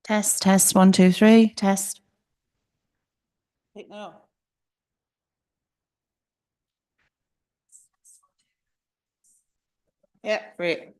Test, test, one, two, three, test. Take no. Yeah, great.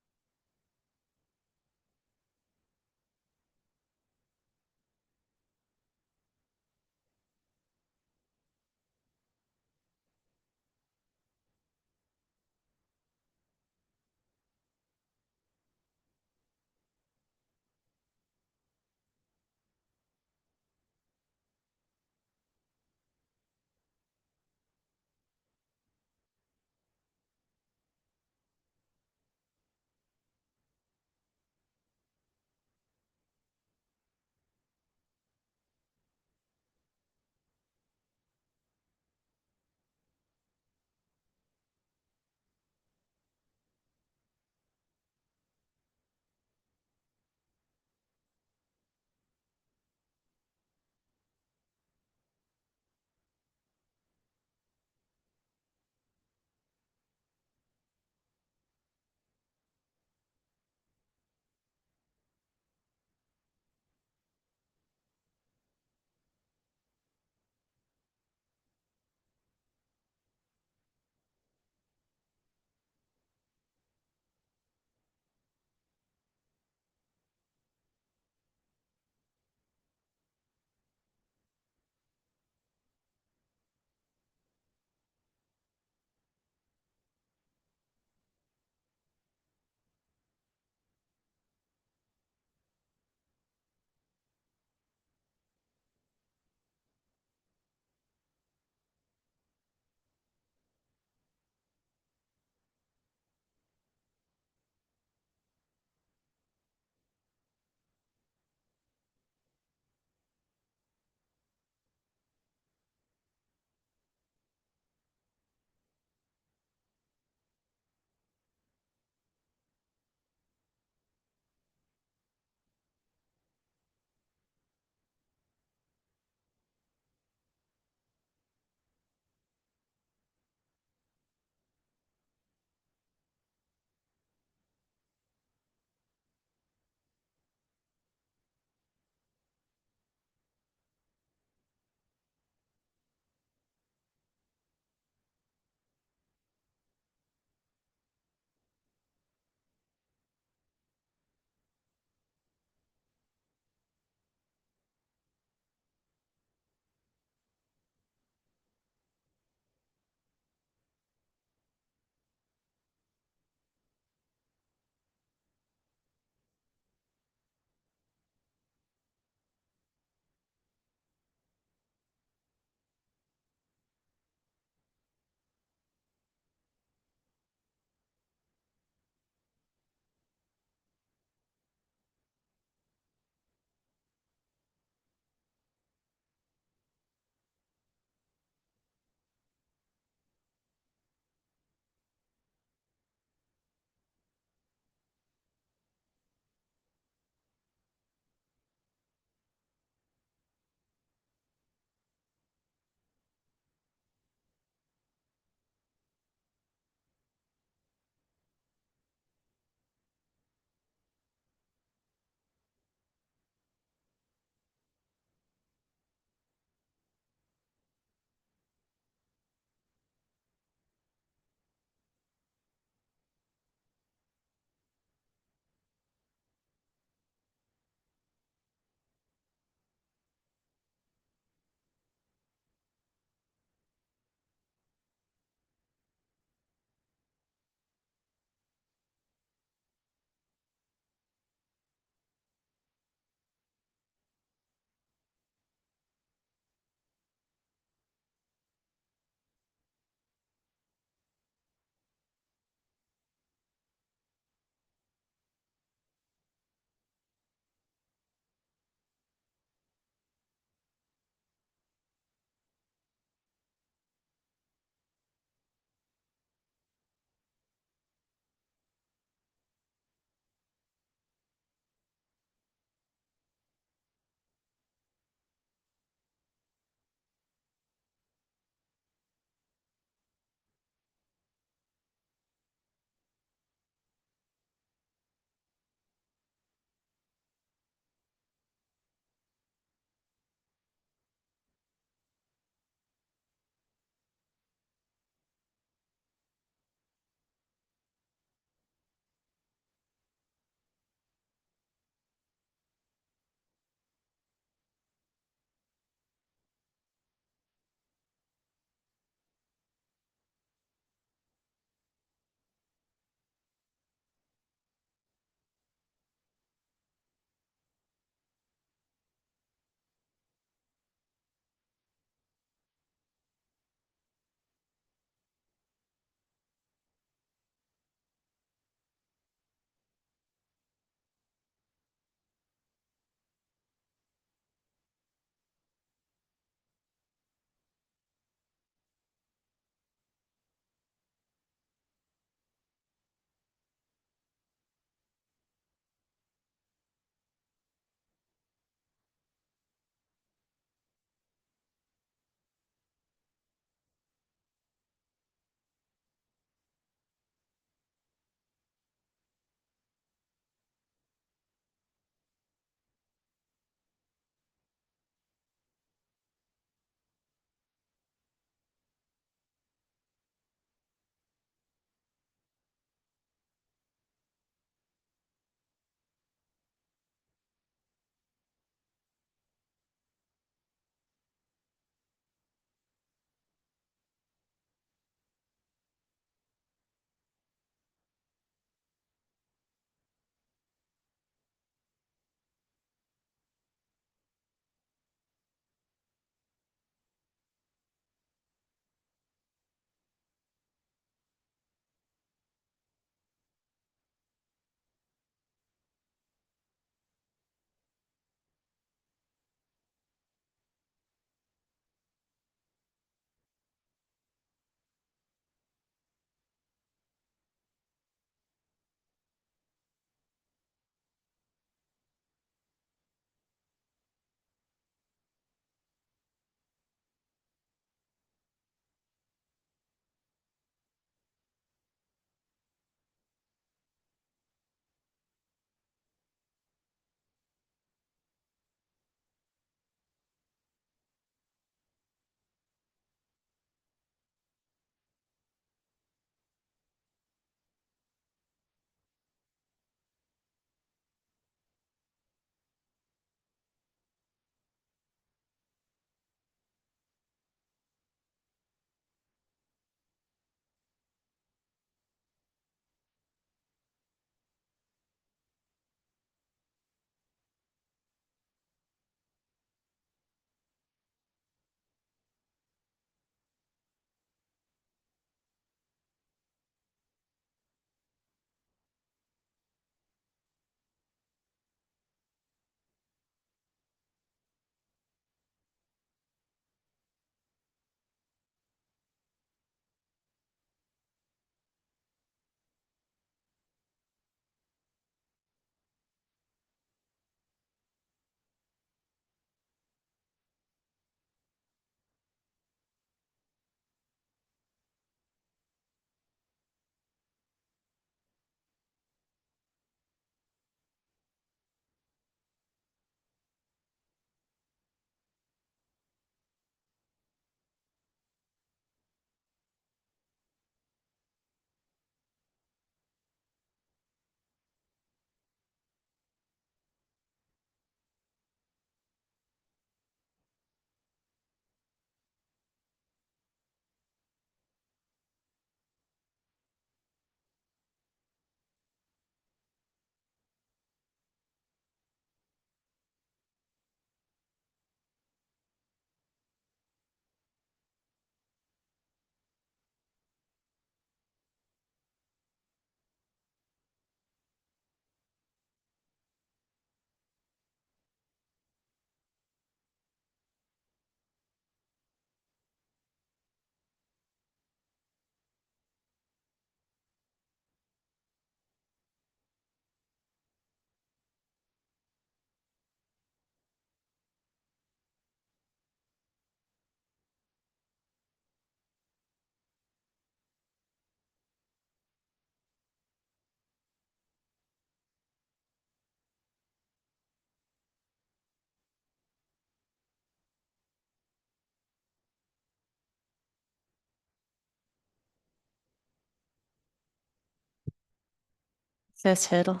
First hurdle.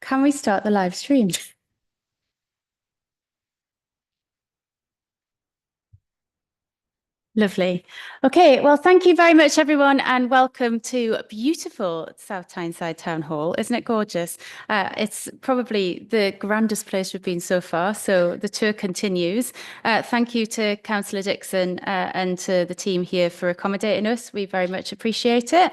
Can we start the live stream? Lovely. Okay, well, thank you very much, everyone, and welcome to beautiful South Tyneside Town Hall. Isn't it gorgeous? It's probably the grandest place we've been so far, so the tour continues. Thank you to Councillor Dixon and to the team here for accommodating us. We very much appreciate it.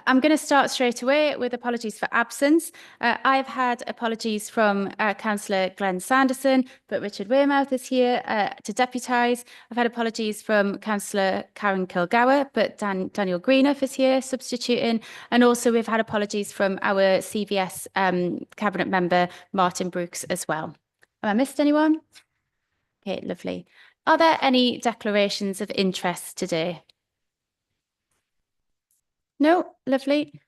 I'm going to start straight away with apologies for absence. I've had apologies from Councillor Glenn Sanderson, but Richard Weymouth is here to deputise. I've had apologies from Councillor Karen Kilgour, but Daniel Greenough is here substituting. And also we've had apologies from our CVS Cabinet member, Martin Brooks, as well. Have I missed anyone? Okay, lovely. Are there any declarations of interest today? No, lovely.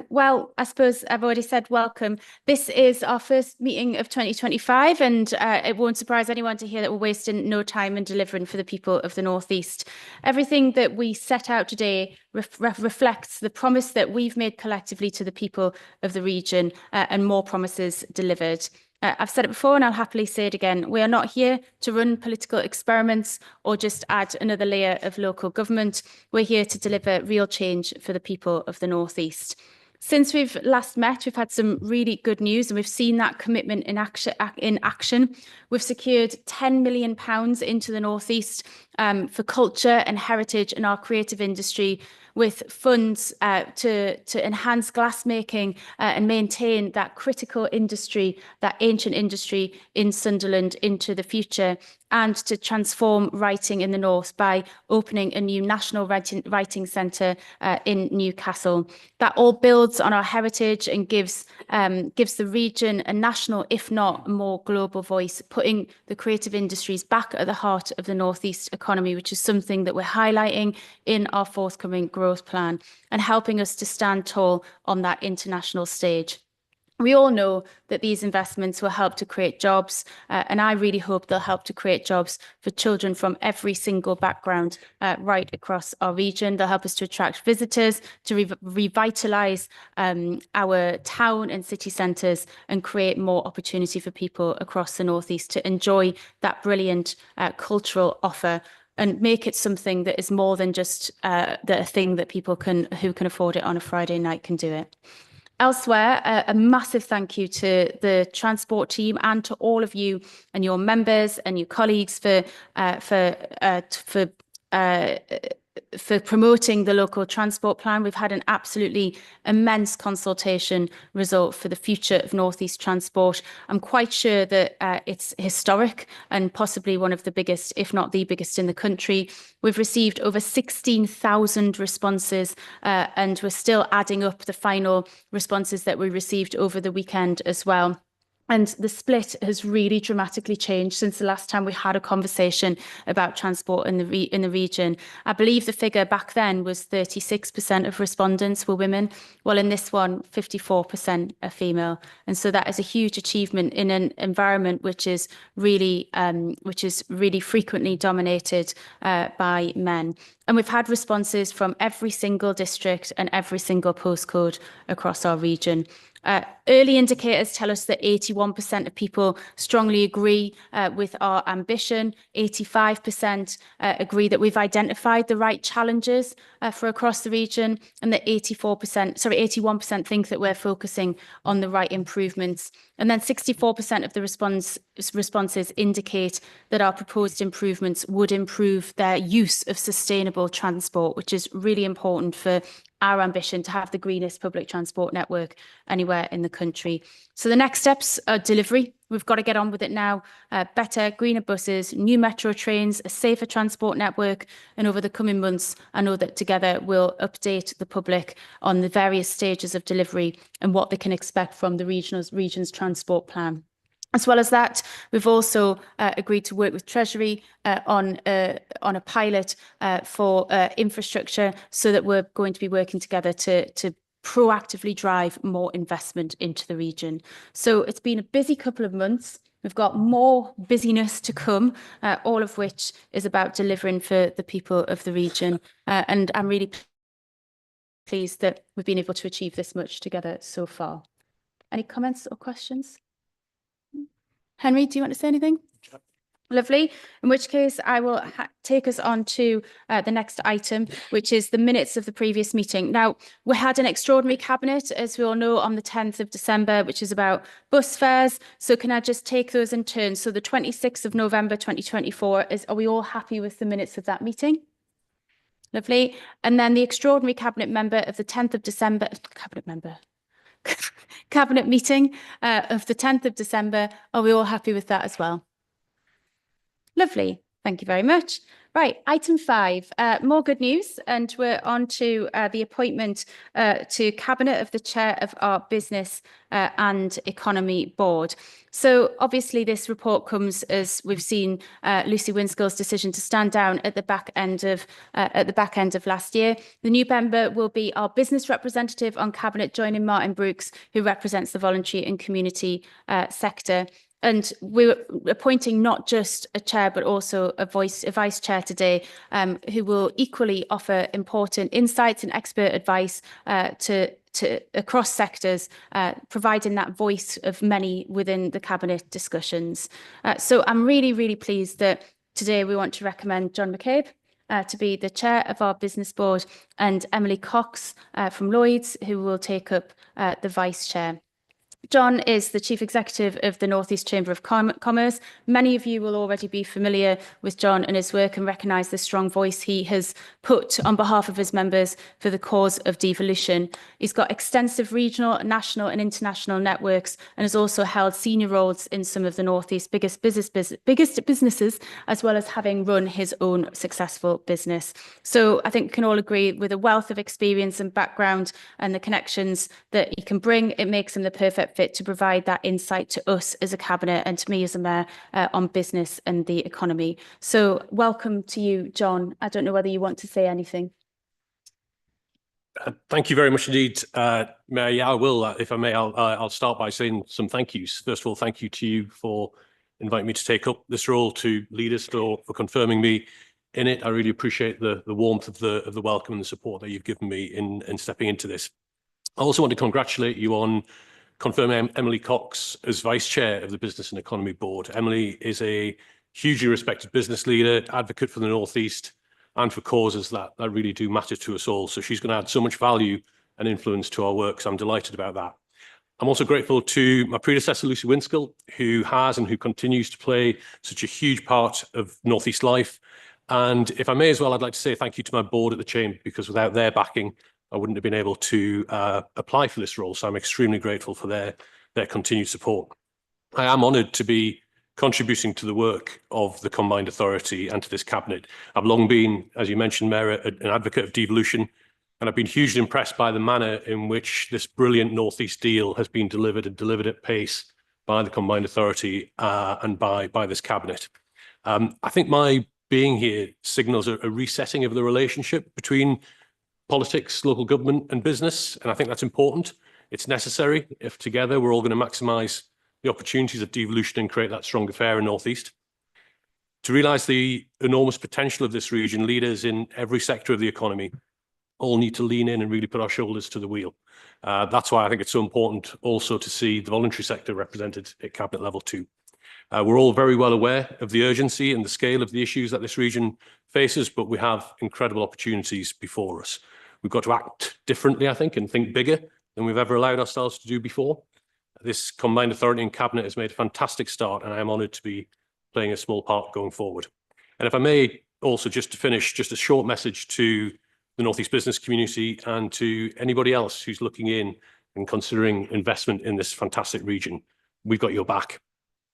Well, I suppose I've already said welcome. This is our first meeting of 2025, and it won't surprise anyone to hear that we're wasting no time in delivering for the people of the North East. Everything that we set out today reflects the promise that we've made collectively to the people of the region, and more promises delivered. I've said it before and I'll happily say it again. We are not here to run political experiments or just add another layer of local government. We're here to deliver real change for the people of the North East. Since we've last met, we've had some really good news and we've seen that commitment in action. We've secured £10 million into the North East for culture and heritage and our creative industry, with funds to enhance glassmaking and maintain that critical industry, that ancient industry in Sunderland into the future, and to transform writing in the North by opening a new national writing centre in Newcastle. That all builds on our heritage and gives the region a national, if not more global voice, putting the creative industries back at the heart of the North East economy, which is something that we're highlighting in our forthcoming growth plan and helping us to stand tall on that international stage. We all know that these investments will help to create jobs, and I really hope they'll help to create jobs for children from every single background right across our region. They'll help us to attract visitors, to revitalise our town and city centres and create more opportunity for people across the North East to enjoy that brilliant cultural offer and make it something that is more than just the thing that people who can afford it on a Friday night can do it. Elsewhere, a massive thank you to the transport team and to all of you and your members and your colleagues for promoting the local transport plan. We've had an absolutely immense consultation result for the future of North East transport. I'm quite sure that it's historic and possibly one of the biggest, if not the biggest in the country. We've received over 16,000 responses and we're still adding up the final responses that we received over the weekend as well. And the split has really dramatically changed since the last time we had a conversation about transport in the region. I believe the figure back then was 36% of respondents were women. Well, in this one, 54% are female. And so that is a huge achievement in an environment which is really frequently dominated by men. And we've had responses from every single district and every single postcode across our region. Early indicators tell us that 81% of people strongly agree with our ambition. 85% agree that we've identified the right challenges for across the region, and that 81% think that we're focusing on the right improvements. And then 64% of the responses indicate that our proposed improvements would improve their use of sustainable transport, which is really important for our ambition to have the greenest public transport network anywhere in the country. So the next steps are delivery. We've got to get on with it now. Better, greener buses, new metro trains, a safer transport network. And over the coming months, I know that together we'll update the public on the various stages of delivery and what they can expect from the region's transport plan. As well as that, we've also agreed to work with Treasury on a pilot for infrastructure, so that we're going to be working together to proactively drive more investment into the region. So it's been a busy couple of months. We've got more busyness to come, all of which is about delivering for the people of the region. And I'm really pleased that we've been able to achieve this much together so far. Any comments or questions? Henry, do you want to say anything? Lovely. In which case, I will take us on to the next item, which is the minutes of the previous meeting. Now, we had an extraordinary cabinet, as we all know, on the 10th of December, which is about bus fares. So can I just take those in turn? So the 26th of November 2024, are we all happy with the minutes of that meeting? Lovely. And then the extraordinary cabinet member of the 10th of December, cabinet meeting of the 10th of December, are we all happy with that as well? Lovely. Thank you very much. Right, item 5, more good news, and we're on to the appointment to Cabinet of the Chair of our Business and Economy Board. So obviously this report comes as we've seen Lucy Winskill's decision to stand down at the back end of last year. The new member will be our business representative on Cabinet, joining Martin Brooks, who represents the voluntary and community sector. And we're appointing not just a chair, but also a vice chair today, who will equally offer important insights and expert advice to across sectors, providing that voice of many within the cabinet discussions. So I'm really, really pleased that today we want to recommend John McCabe to be the chair of our business board, and Emily Cox from Lloyds, who will take up the vice chair. John is the Chief Executive of the North East Chamber of Commerce. Many of you will already be familiar with John and his work and recognise the strong voice he has put on behalf of his members for the cause of devolution. He's got extensive regional, national and international networks, and has also held senior roles in some of the North East's biggest businesses, as well as having run his own successful business. So I think we can all agree, with a wealth of experience and background and the connections that he can bring, it makes him the perfect fit to provide that insight to us as a cabinet and to me as a mayor on business and the economy. So welcome to you, John. I don't know whether you want to say anything. Thank you very much indeed, Mayor. Yeah, I will. If I may, I'll start by saying some thank yous. First of all, thank you to you for inviting me to take up this role, to lead us, for confirming me in it. I really appreciate the warmth of the welcome and the support that you've given me in stepping into this. I also want to congratulate you on confirming Emily Cox as Vice Chair of the Business and Economy Board. Emily is a hugely respected business leader, advocate for the North East and for causes that really do matter to us all. So she's going to add so much value and influence to our work. So I'm delighted about that. I'm also grateful to my predecessor, Lucy Winskill, who has and who continues to play such a huge part of North East life. And if I may as well, I'd like to say thank you to my board at the Chamber, because without their backing, I wouldn't have been able to apply for this role. So I'm extremely grateful for their continued support. I am honoured to be contributing to the work of the Combined Authority and to this cabinet. I've long been, as you mentioned, Mayor, an advocate of devolution, and I've been hugely impressed by the manner in which this brilliant North East deal has been delivered, and delivered at pace by the Combined Authority and by this cabinet. I think my being here signals a resetting of the relationship between politics, local government and business. And I think that's important. It's necessary if together we're all going to maximise the opportunities of devolution and create that stronger, fairer North East. To realise the enormous potential of this region, leaders in every sector of the economy all need to lean in and really put our shoulders to the wheel. That's why I think it's so important also to see the voluntary sector represented at cabinet level too. We're all very well aware of the urgency and the scale of the issues that this region faces, but we have incredible opportunities before us. We've got to act differently, I think, and think bigger than we've ever allowed ourselves to do before. This Combined Authority and Cabinet has made a fantastic start, and I am honoured to be playing a small part going forward. And if I may also, just to finish, just a short message to the North East business community and to anybody else who's looking in and considering investment in this fantastic region. We've got your back.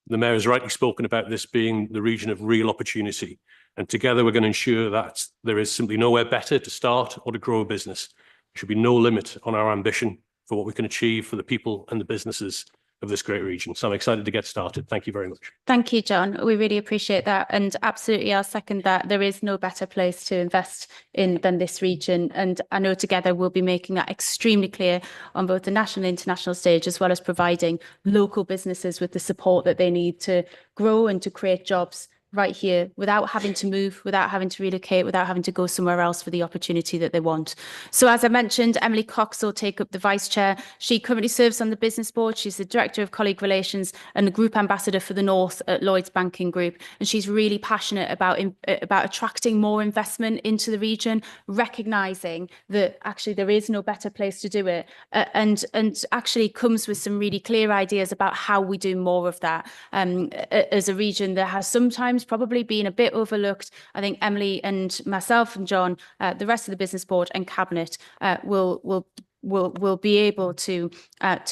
The Mayor has rightly spoken about this being the region of real opportunity. And together we're going to ensure that there is simply nowhere better to start or to grow a business. There should be no limit on our ambition for what we can achieve for the people and the businesses of this great region. So I'm excited to get started. Thank you very much. Thank you, John. We really appreciate that. And absolutely, I'll second that. There is no better place to invest in than this region. And I know together we'll be making that extremely clear on both the national and international stage, as well as providing local businesses with the support that they need to grow and to create jobs right here without having to move, without having to relocate, without having to go somewhere else for the opportunity that they want. So as I mentioned, Emily Cox will take up the vice chair. She currently serves on the business board. She's the director of colleague relations and the group ambassador for the North at Lloyds Banking Group. And she's really passionate about attracting more investment into the region, recognising that actually there is no better place to do it, and actually comes with some really clear ideas about how we do more of that as a region that has sometimes probably been a bit overlooked. I think Emily and myself and John, the rest of the business board and cabinet will be able to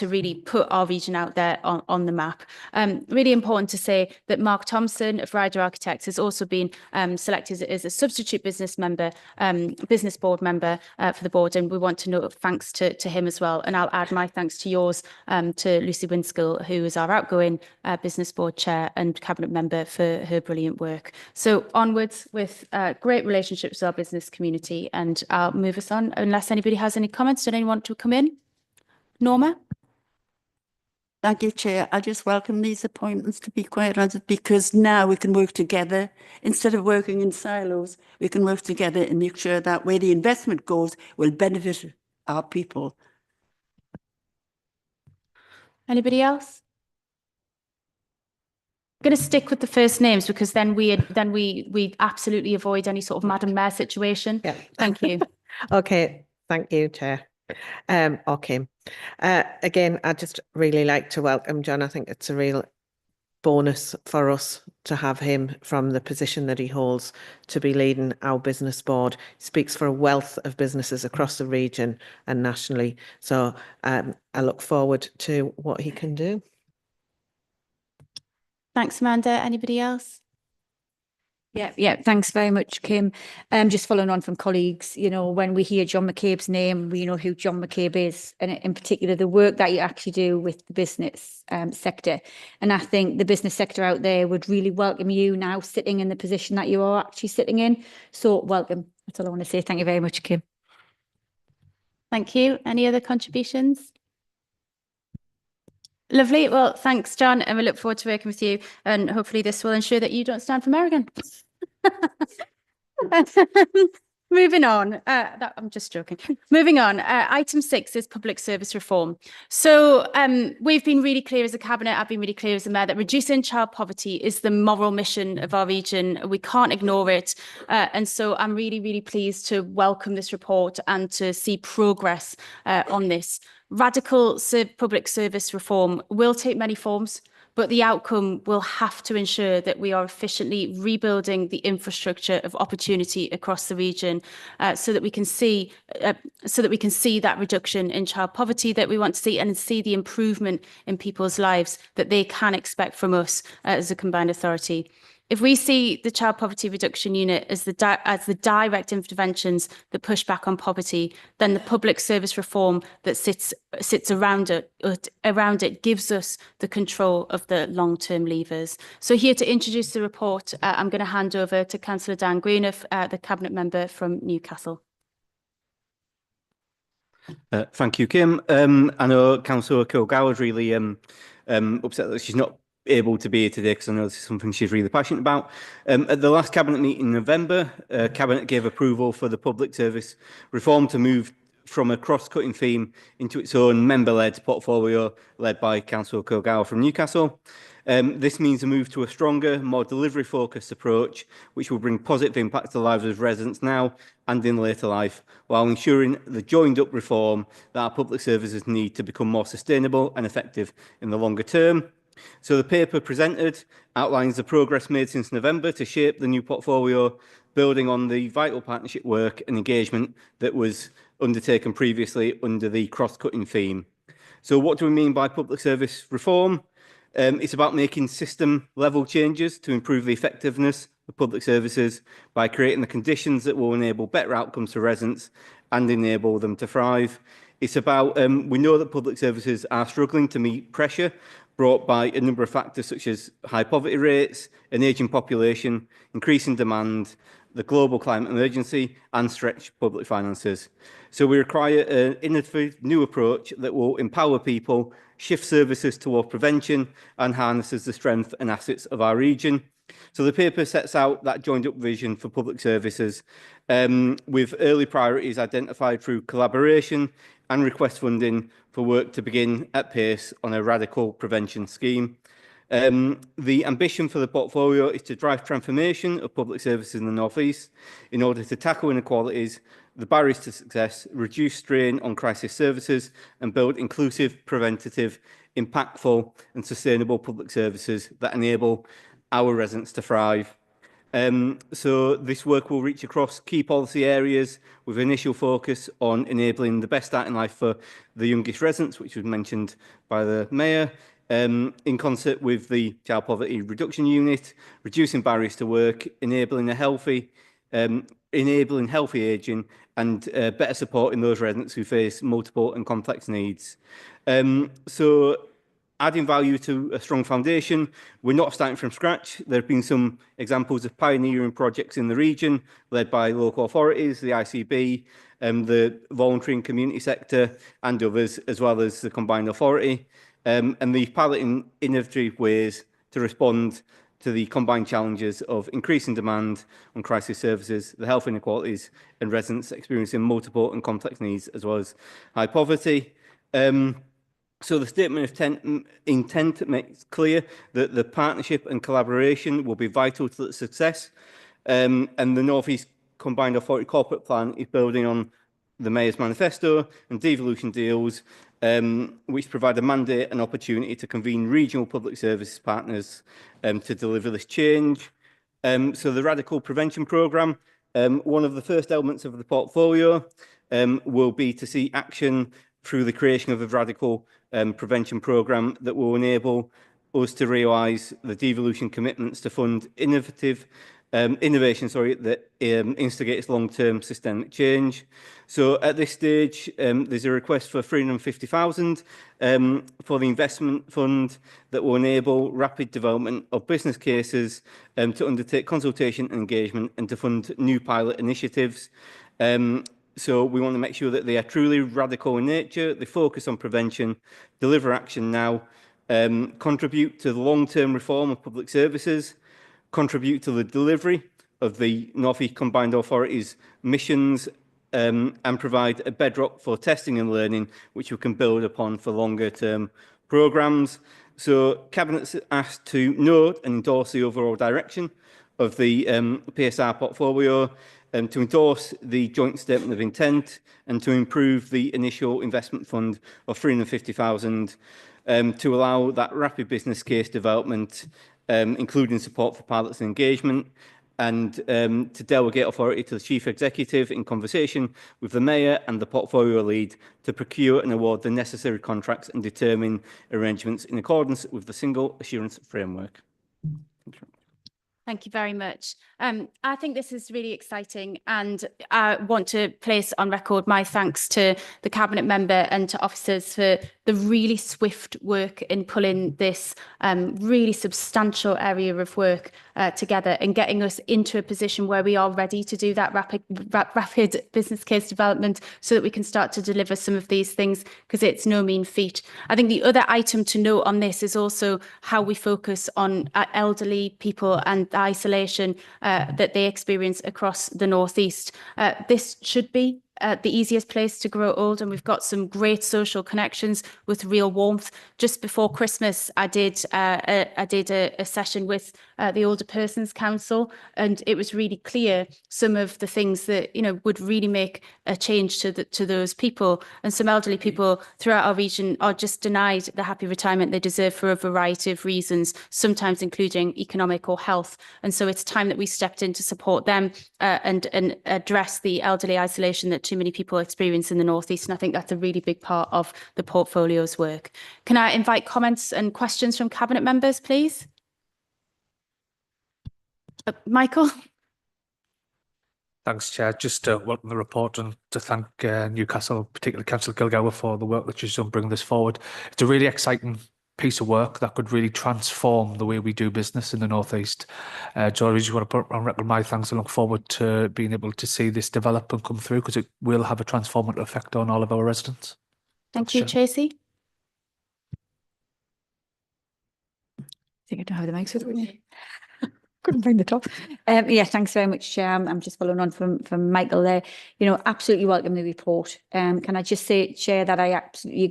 really put our region out there on the map. Really important to say that Mark Thompson of Ryder Architects has also been selected as a substitute business board member for the board, and we want to note thanks to him as well. And I'll add my thanks to yours to Lucy Winskill, who is our outgoing business board chair and cabinet member, for her brilliant work. So onwards with great relationships with our business community, and I'll move us on unless anybody has any comments. Did anyone to come in? Norma? Thank you, Chair. I just welcome these appointments, to be quite honest, because now we can work together. Instead of working in silos, we can work together and make sure that where the investment goes will benefit our people. Anybody else? I'm going to stick with the first names because then we absolutely avoid any sort of Madam Mayor situation. Yeah. Thank you. Okay, thank you, Chair. Okay. Again, I'd just really like to welcome John. I think it's a real bonus for us to have him from the position that he holds to be leading our business board. He speaks for a wealth of businesses across the region and nationally. So I look forward to what he can do. Thanks, Amanda. Anybody else? Yeah, thanks very much, Kim. Just following on from colleagues, you know, when we hear John McCabe's name, we know who John McCabe is, and in particular, the work that you actually do with the business sector. And I think the business sector out there would really welcome you now sitting in the position that you are actually sitting in. So welcome. That's all I want to say. Thank you very much, Kim. Thank you. Any other contributions? Lovely. Well, thanks, John, and we look forward to working with you. And hopefully this will ensure that you don't stand for mayor again. Moving on. I'm just joking. Moving on. Item 6 is public service reform. So we've been really clear as a cabinet, I've been really clear as a mayor, that reducing child poverty is the moral mission of our region. We can't ignore it. And so I'm really, really pleased to welcome this report and to see progress on this. Radical public service reform will take many forms, but the outcome will have to ensure that we are efficiently rebuilding the infrastructure of opportunity across the region, so that we can see that reduction in child poverty that we want to see, and see the improvement in people's lives that they can expect from us as a combined authority. If we see the Child Poverty Reduction Unit as the direct interventions that push back on poverty, then the public service reform that sits around it gives us the control of the long-term levers. So here to introduce the report, I'm going to hand over to Councillor Dan Greenough, the Cabinet Member from Newcastle. Thank you, Kim. I know Councillor Kilgour is really upset that she's not able to be here today, because I know this is something she's really passionate about. At the last Cabinet meeting in November, Cabinet gave approval for the public service reform to move from a cross-cutting theme into its own member-led portfolio led by Councillor Kilgour from Newcastle. This means a move to a stronger, more delivery-focused approach, which will bring positive impact to the lives of residents now and in later life, while ensuring the joined-up reform that our public services need to become more sustainable and effective in the longer term. So the paper presented outlines the progress made since November to shape the new portfolio, building on the vital partnership work and engagement that was undertaken previously under the cross-cutting theme. So what do we mean by public service reform? It's about making system-level changes to improve the effectiveness of public services by creating the conditions that will enable better outcomes for residents and enable them to thrive. It's about, we know that public services are struggling to meet pressure brought by a number of factors such as high poverty rates, an ageing population, increasing demand, the global climate emergency, and stretched public finances. So we require an innovative new approach that will empower people, shift services toward prevention, and harnesses the strength and assets of our region. So the paper sets out that joined up vision for public services with early priorities identified through collaboration and request funding for work to begin at pace on a radical prevention scheme. The ambition for the portfolio is to drive transformation of public services in the North East in order to tackle inequalities, the barriers to success, reduce strain on crisis services and build inclusive, preventative, impactful and sustainable public services that enable our residents to thrive. So this work will reach across key policy areas with initial focus on enabling the best start in life for the youngest residents, which was mentioned by the Mayor, in concert with the Child Poverty Reduction Unit, reducing barriers to work, enabling healthy ageing and better supporting those residents who face multiple and complex needs. So adding value to a strong foundation, we're not starting from scratch. There have been some examples of pioneering projects in the region led by local authorities, the ICB, the voluntary and community sector and others, as well as the combined authority. And these piloting innovative ways to respond to the combined challenges of increasing demand on crisis services, the health inequalities and residents experiencing multiple and complex needs, as well as high poverty. So the statement of intent makes clear that the partnership and collaboration will be vital to the success. And the North East Combined Authority Corporate Plan is building on the Mayor's Manifesto and devolution deals, which provide a mandate and opportunity to convene regional public services partners to deliver this change. So the Radical Prevention Programme, one of the first elements of the portfolio will be to see action through the creation of a radical prevention programme that will enable us to realise the devolution commitments to fund innovation that instigates long-term systemic change. So at this stage, there's a request for 350,000 for the investment fund that will enable rapid development of business cases to undertake consultation and engagement and to fund new pilot initiatives. So we want to make sure that they are truly radical in nature, they focus on prevention, deliver action now, contribute to the long-term reform of public services, contribute to the delivery of the North East Combined Authority's missions and provide a bedrock for testing and learning, which we can build upon for longer-term programmes. So Cabinet's asked to note and endorse the overall direction of the PSR portfolio, to endorse the joint statement of intent and to improve the initial investment fund of 350,000 to allow that rapid business case development, including support for pilots and engagement, and to delegate authority to the Chief Executive in conversation with the Mayor and the portfolio lead to procure and award the necessary contracts and determine arrangements in accordance with the Single Assurance Framework. Thank you very much. I think this is really exciting, and I want to place on record my thanks to the Cabinet member and to officers for the really swift work in pulling this really substantial area of work together and getting us into a position where we are ready to do that rapid business case development so that we can start to deliver some of these things, because it's no mean feat. I think the other item to note on this is also how we focus on elderly people and the isolation that they experience across the North East. This should be the easiest place to grow old, and we've got some great social connections with real warmth. Just before Christmas, I did a session with the Older Persons Council, and it was really clear some of the things that would really make a change to those people. And some elderly people throughout our region are just denied the happy retirement they deserve for a variety of reasons, sometimes including economic or health. And so it's time that we stepped in to support them and address the elderly isolation that too many people experience in the North East. And I think that's a really big part of the portfolio's work. Can I invite comments and questions from Cabinet members, please? Michael? Thanks, Chair. Just to welcome the report and to thank Newcastle, particularly Councillor Kilgour, for the work that she's done bringing this forward. It's a really exciting piece of work that could really transform the way we do business in the North East. So I just want to put on record my thanks and look forward to being able to see this develop and come through, because it will have a transformative effect on all of our residents. Thank you, Tracy. I think I don't have the mics with me. Couldn't find the top. Yeah, thanks very much, Chair. I'm just following on from Michael there. You know, absolutely welcome the report. Can I just say, Chair, that I absolutely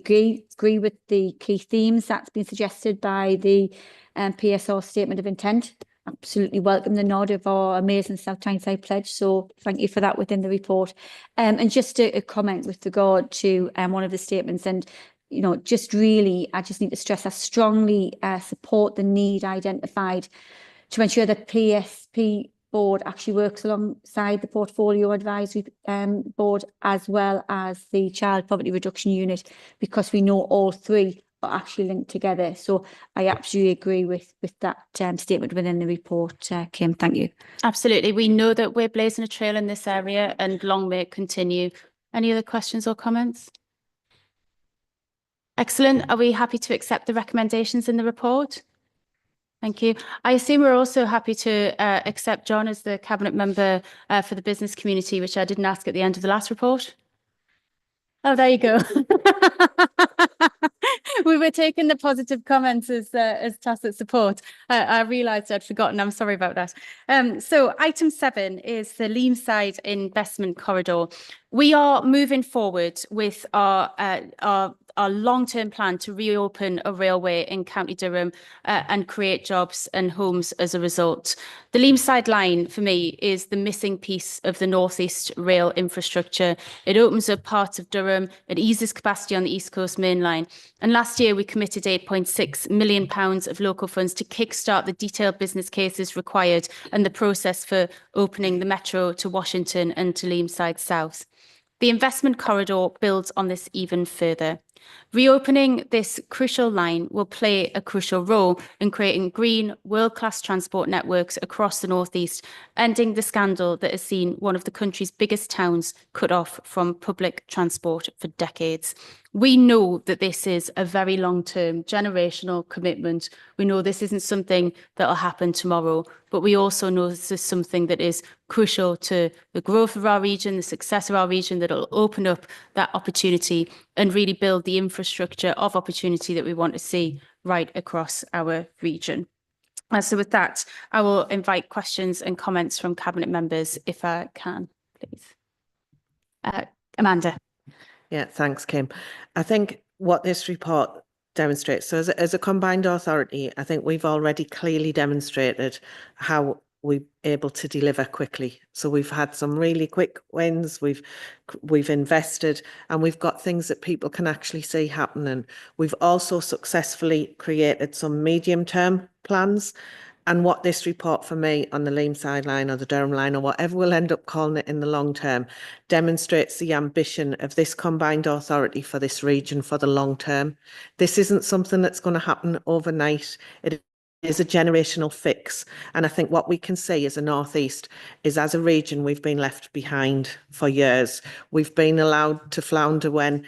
agree with the key themes that's been suggested by the PSR statement of intent. Absolutely welcome the nod of our amazing South Tyneside pledge. So thank you for that within the report. And just a comment with regard to one of the statements, and you know, just really, I just need to stress I strongly support the need identified to ensure that PSP board actually works alongside the portfolio advisory board as well as the child poverty reduction unit, because we know all three are actually linked together. So I absolutely agree with that statement within the report, Kim. Thank you. Absolutely. We know that we're blazing a trail in this area and long may it continue. Any other questions or comments? Excellent. Are we happy to accept the recommendations in the report? Thank you. I assume we're also happy to accept John as the Cabinet Member for the business community, which I didn't ask at the end of the last report. Oh, there you go. We were taking the positive comments as tacit support. I realised I'd forgotten. I'm sorry about that. So item 7 is the Leamside Investment Corridor. We are moving forward with our long-term plan to reopen a railway in County Durham and create jobs and homes as a result. The Leamside line, for me, is the missing piece of the North East rail infrastructure. It opens up parts of Durham, it eases capacity on the East Coast Main Line. And last year, we committed £8.6 million of local funds to kickstart the detailed business cases required and the process for opening the metro to Washington and to Leamside South. The investment corridor builds on this even further. Reopening this crucial line will play a crucial role in creating green, world-class transport networks across the North East, ending the scandal that has seen one of the country's biggest towns cut off from public transport for decades. We know that this is a very long-term, generational commitment. We know this isn't something that will happen tomorrow, but we also know this is something that is crucial to the growth of our region, the success of our region, that will open up that opportunity and really build the infrastructure of opportunity that we want to see right across our region. So with that, I will invite questions and comments from Cabinet members, if I can, please. Amanda. Yeah, thanks, Kim. I think what this report demonstrates, so as a combined authority, I think we've already clearly demonstrated how we're able to deliver quickly. So we've had some really quick wins, we've invested, and we've got things that people can actually see happening. We've also successfully created some medium-term plans. And what this report for me on the Leamside line or the Durham line or whatever we'll end up calling it in the long term demonstrates the ambition of this combined authority for this region for the long term. This isn't something that's going to happen overnight. It is a generational fix. And I think what we can see as a North East is, as a region, we've been left behind for years. We've been allowed to flounder when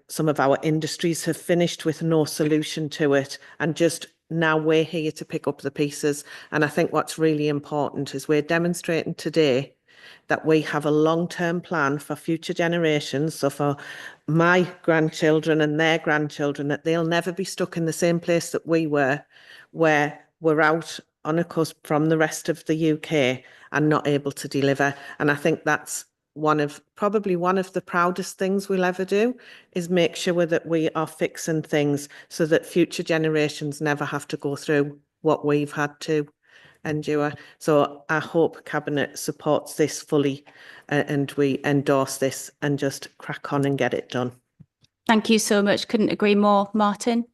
some of our industries have finished with no solution to it, and just now we're here to pick up the pieces. And I think what's really important is we're demonstrating today that we have a long-term plan for future generations. So for my grandchildren and their grandchildren, that they'll never be stuck in the same place that we were, where we're out on a cusp from the rest of the UK and not able to deliver. And I think that's probably one of the proudest things we'll ever do, is make sure that we are fixing things so that future generations never have to go through what we've had to endure. So I hope Cabinet supports this fully and we endorse this and just crack on and get it done. Thank you so much. Couldn't agree more. Martin?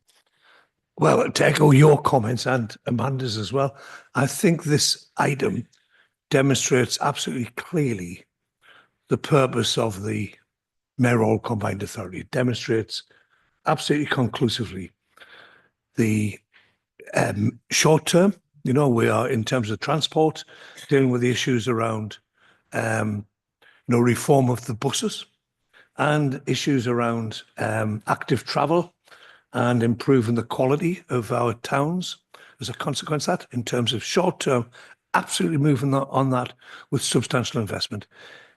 Well, to echo your comments and Amanda's as well, I think this item demonstrates absolutely clearly the purpose of the mayoral combined authority. It demonstrates absolutely conclusively the short term. You know, we are, in terms of transport, dealing with the issues around reform of the buses and issues around active travel and improving the quality of our towns as a consequence of that. In terms of short term, absolutely moving on that with substantial investment.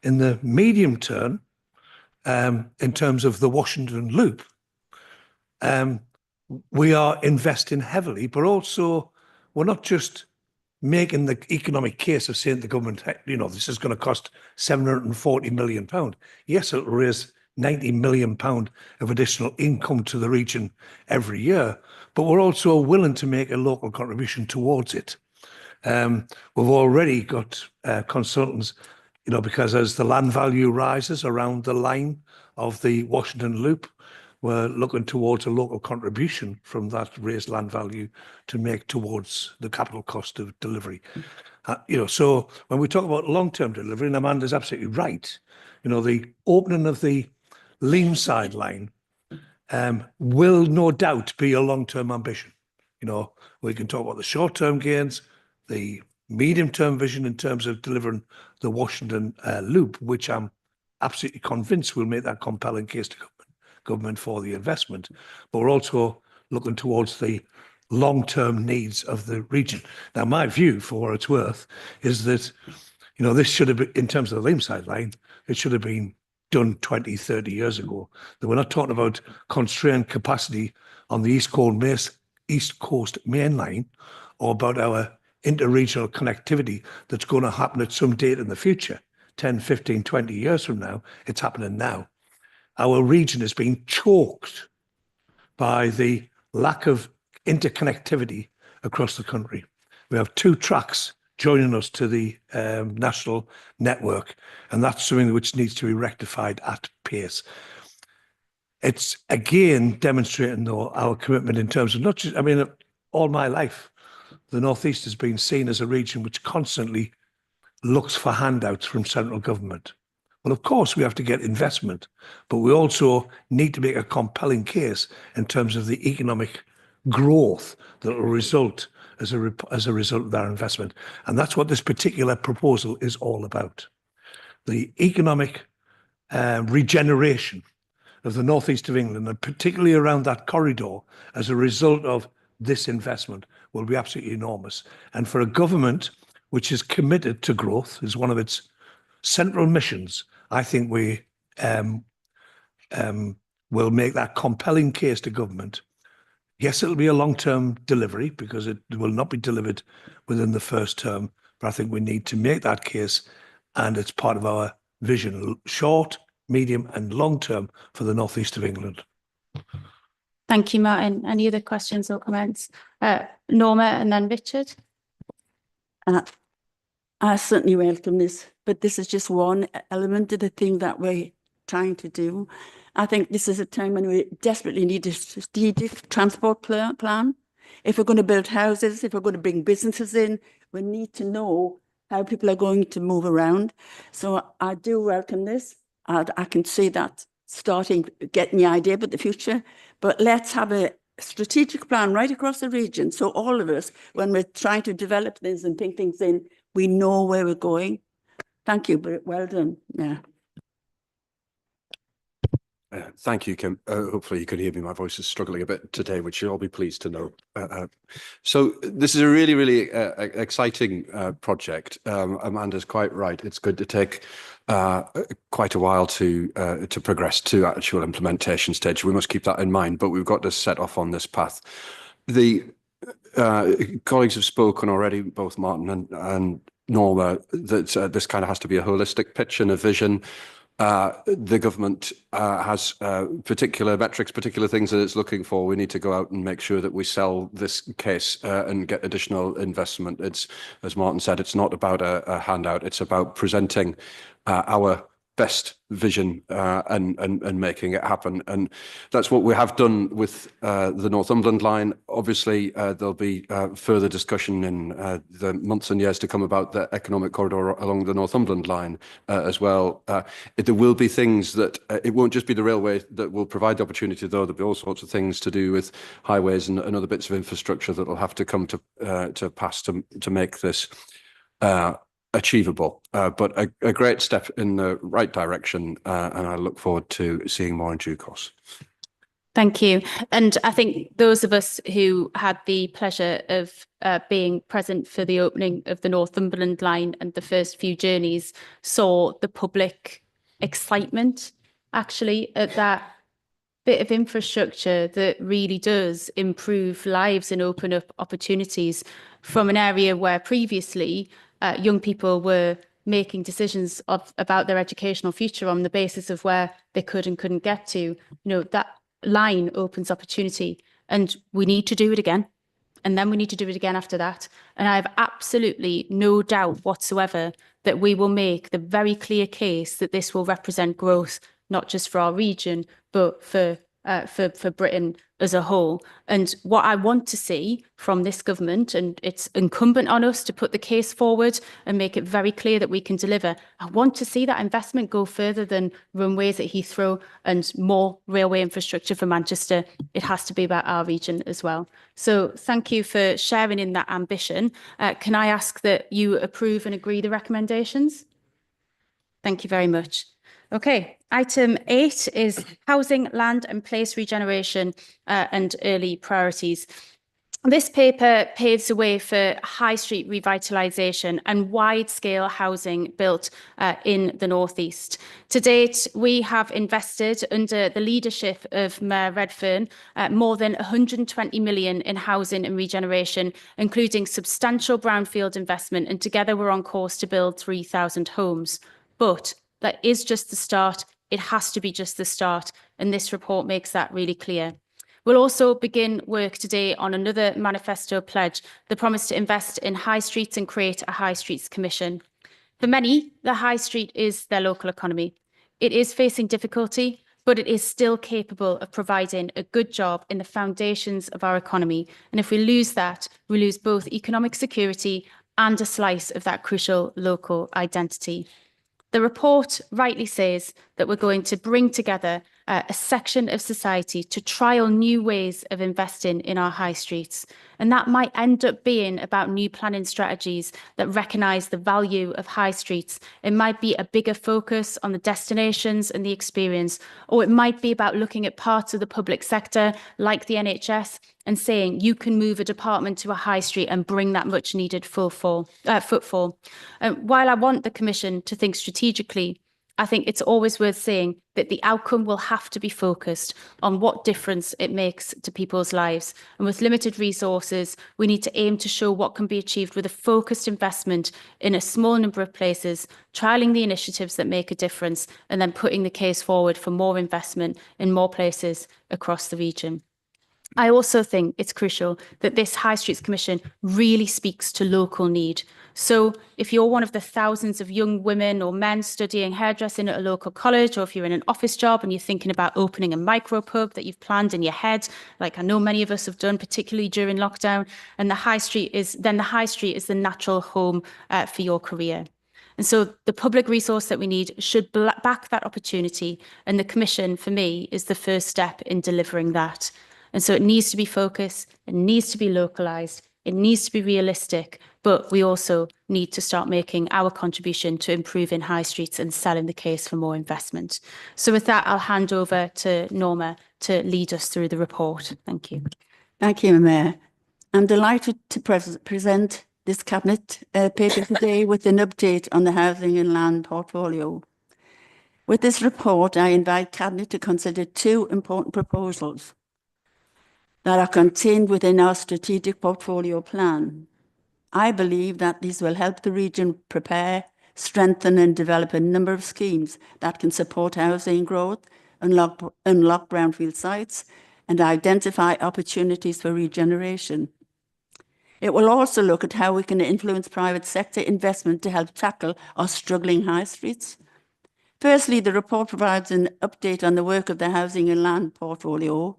In the medium term, in terms of the Washington Loop, we are investing heavily, but also we're not just making the economic case of saying to the government, you know, this is going to cost £740 million. Yes, it'll raise £90 million of additional income to the region every year, but we're also willing to make a local contribution towards it. We've already got consultants, you know, because as the land value rises around the line of the Washington Loop, we're looking towards a local contribution from that raised land value to make towards the capital cost of delivery. You know, so when we talk about long-term delivery, and Amanda's absolutely right, you know, the opening of the Leamside line will no doubt be a long-term ambition. You know, we can talk about the short-term gains, the medium-term vision in terms of delivering the Washington Loop, which I'm absolutely convinced will make that compelling case to government for the investment. But we're also looking towards the long-term needs of the region. Now, my view, for what it's worth, is that, you know, this should have been, in terms of the Leamside line, it should have been done 20, 30 years ago. That we're not talking about constrained capacity on the East Coast Main Line, or about our interregional connectivity that's going to happen at some date in the future, 10, 15, 20 years from now. It's happening now. Our region is being choked by the lack of interconnectivity across the country. We have 2 tracks joining us to the national network, and that's something which needs to be rectified at pace. It's again demonstrating, though, our commitment in terms of not just, I mean, all my life, the North East has been seen as a region which constantly looks for handouts from central government. Well, of course, we have to get investment, but we also need to make a compelling case in terms of the economic growth that will result as a result of that investment. And that's what this particular proposal is all about. The economic regeneration of the northeast of England, and particularly around that corridor, as a result of this investment, will be absolutely enormous. And for a government which is committed to growth, is one of its central missions, I think we will make that compelling case to government. Yes, it'll be a long-term delivery because it will not be delivered within the first term, but I think we need to make that case, and it's part of our vision, short, medium and long-term, for the northeast of England. Thank you, Martin. Any other questions or comments? Norma and then Richard. I certainly welcome this, but this is just one element of the thing that we're trying to do. I think this is a time when we desperately need a strategic transport plan. If we're going to build houses, if we're going to bring businesses in, we need to know how people are going to move around. So I do welcome this. I can see that starting, getting the idea about the future, but let's have a strategic plan right across the region. So all of us, when we're trying to develop things and think things in, we know where we're going. Thank you, but well done. Yeah. Thank you, Kim. Hopefully you can hear me. My voice is struggling a bit today, which you'll all be pleased to know. So this is a really, really exciting project. Amanda's quite right. It's going to take quite a while to progress to actual implementation stage. We must keep that in mind, but we've got to set off on this path. The colleagues have spoken already, both Martin and Norma, that this kind of has to be a holistic pitch and a vision. The government has particular metrics, particular things that it's looking for. We need to go out and make sure that we sell this case and get additional investment. It's, as Martin said, it's not about a handout. It's about presenting our best vision and making it happen. And that's what we have done with the Northumberland line. Obviously, there'll be further discussion in the months and years to come about the economic corridor along the Northumberland line as well. There will be things that, it won't just be the railway that will provide the opportunity, though. There'll be all sorts of things to do with highways and other bits of infrastructure that will have to come to pass to make this achievable, but a great step in the right direction, and I look forward to seeing more in due course. Thank you. And I think those of us who had the pleasure of being present for the opening of the Northumberland line and the first few journeys saw the public excitement actually at that bit of infrastructure that really does improve lives and open up opportunities from an area where previously young people were making decisions about their educational future on the basis of where they could and couldn't get to. You know, that line opens opportunity, and we need to do it again. And then we need to do it again after that. And I have absolutely no doubt whatsoever that we will make the very clear case that this will represent growth, not just for our region, but for Britain as a whole. And what I want to see from this government, and it's incumbent on us to put the case forward and make it very clear that we can deliver. I want to see that investment go further than runways at Heathrow and more railway infrastructure for Manchester. It has to be about our region as well. So thank you for sharing in that ambition. Can I ask that you approve and agree the recommendations? Thank you very much. Okay, item 8 is housing, land and place regeneration and early priorities. This paper paves the way for high street revitalisation and wide-scale housing built in the North East. To date, we have invested under the leadership of Mayor Redfern more than 120 million in housing and regeneration, including substantial brownfield investment, and together we're on course to build 3,000 homes. But that is just the start. It has to be just the start, and this report makes that really clear. We'll also begin work today on another manifesto pledge, the promise to invest in high streets and create a high streets commission. For many, the high street is their local economy. It is facing difficulty, but it is still capable of providing a good job in the foundations of our economy. And if we lose that, we lose both economic security and a slice of that crucial local identity. The report rightly says that we're going to bring together a section of society to trial new ways of investing in our high streets. And that might end up being about new planning strategies that recognise the value of high streets. It might be a bigger focus on the destinations and the experience, or it might be about looking at parts of the public sector, like the NHS, and saying you can move a department to a high street and bring that much needed footfall. While I want the Commission to think strategically, I think it's always worth saying that the outcome will have to be focused on what difference it makes to people's lives. And with limited resources, we need to aim to show what can be achieved with a focused investment in a small number of places, trialling the initiatives that make a difference, and then putting the case forward for more investment in more places across the region. I also think it's crucial that this High Streets Commission really speaks to local need. So if you're one of the thousands of young women or men studying hairdressing at a local college, or if you're in an office job and you're thinking about opening a micro pub that you've planned in your head, like I know many of us have done, particularly during lockdown, and the high street is the natural home for your career. And so the public resource that we need should back that opportunity. And the Commission, for me, is the first step in delivering that. And so it needs to be focused, it needs to be localised, it needs to be realistic, but we also need to start making our contribution to improving high streets and selling the case for more investment. So with that, I'll hand over to Norma to lead us through the report. Thank you. Thank you, Mayor. I'm delighted to present this Cabinet paper today with an update on the housing and land portfolio. With this report, I invite Cabinet to consider two important proposals that are contained within our strategic portfolio plan. I believe that these will help the region prepare, strengthen and develop a number of schemes that can support housing growth, unlock brownfield sites and identify opportunities for regeneration. It will also look at how we can influence private sector investment to help tackle our struggling high streets. Firstly, the report provides an update on the work of the housing and land portfolio,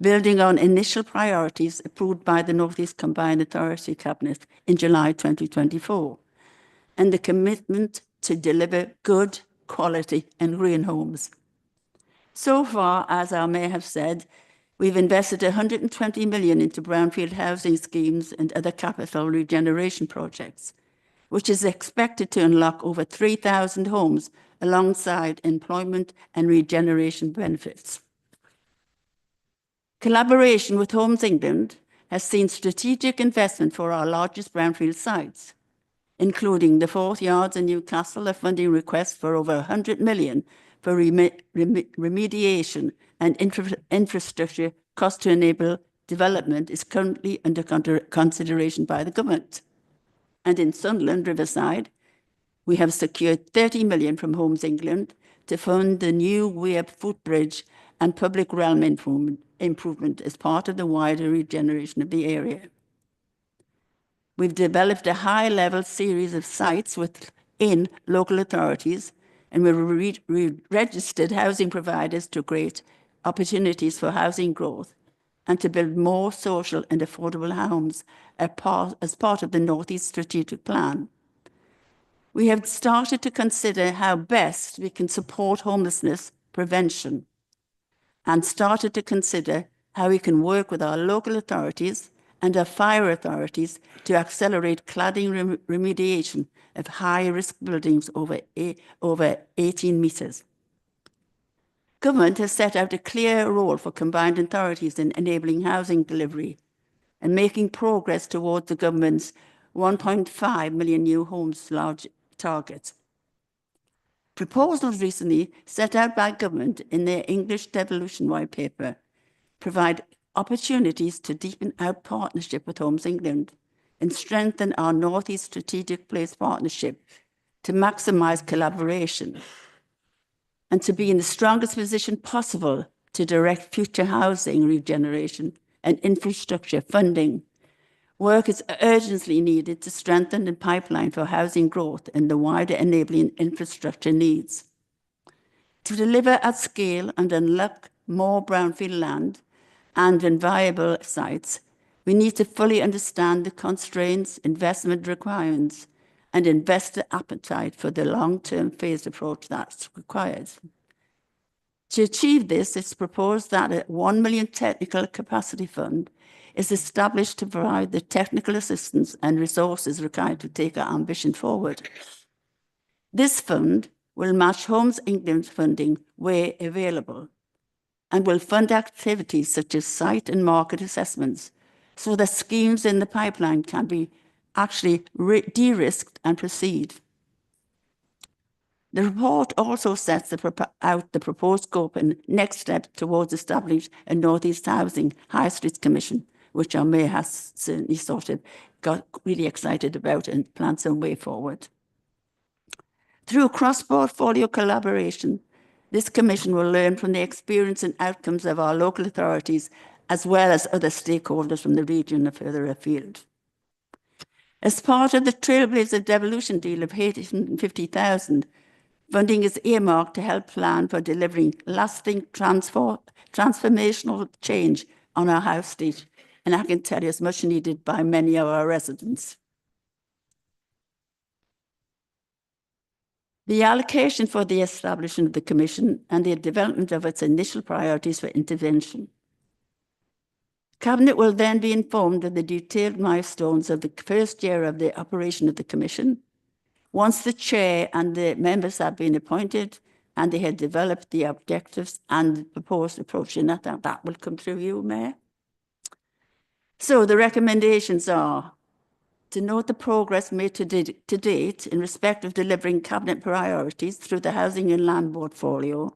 building on initial priorities approved by the North East Combined Authority Cabinet in July 2024, and the commitment to deliver good, quality and green homes. So far, as our Mayor has said, we've invested 120 million into brownfield housing schemes and other capital regeneration projects, which is expected to unlock over 3,000 homes alongside employment and regeneration benefits. Collaboration with Homes England has seen strategic investment for our largest brownfield sites, including the Fourth Yards in Newcastle, a funding request for over 100 million for remediation and infrastructure cost to enable development is currently under consideration by the government. And in Sunderland, Riverside, we have secured 30 million from Homes England to fund the new Weir footbridge and public realm improvement as part of the wider regeneration of the area. We've developed a high-level series of sites within local authorities, and we've registered housing providers to create opportunities for housing growth and to build more social and affordable homes as part of the North East Strategic Plan. We have started to consider how best we can support homelessness prevention and started to consider how we can work with our local authorities and our fire authorities to accelerate cladding remediation of high-risk buildings over 18 metres. Government has set out a clear role for combined authorities in enabling housing delivery and making progress towards the government's 1.5 million new homes large target. Proposals recently set out by government in their English Devolution White Paper provide opportunities to deepen our partnership with Homes England and strengthen our North East Strategic Place partnership to maximise collaboration and to be in the strongest position possible to direct future housing regeneration and infrastructure funding. Work is urgently needed to strengthen the pipeline for housing growth and the wider enabling infrastructure needs. To deliver at scale and unlock more brownfield land and viable sites, we need to fully understand the constraints, investment requirements, and investor appetite for the long-term phased approach that's required. To achieve this, it's proposed that a 1 million technical capacity fund is established to provide the technical assistance and resources required to take our ambition forward. This fund will match Homes England funding where available and will fund activities such as site and market assessments so that schemes in the pipeline can be actually de-risked and proceed. The report also sets out the proposed scope and next step towards establishing a North East Housing High Streets Commission, which our Mayor has certainly got really excited about and plans some way forward. Through cross-portfolio collaboration, this commission will learn from the experience and outcomes of our local authorities as well as other stakeholders from the region and further afield. As part of the Trailblazer devolution deal of 850,000, funding is earmarked to help plan for delivering lasting transformational change on our house state, and I can tell you it's much needed by many of our residents. The allocation for the establishment of the Commission and the development of its initial priorities for intervention. Cabinet will then be informed of the detailed milestones of the first year of the operation of the Commission. Once the Chair and the members have been appointed and they have developed the objectives and proposed approach, and that will come through you, Mayor. So the recommendations are to note the progress made to date in respect of delivering Cabinet priorities through the Housing and Land portfolio,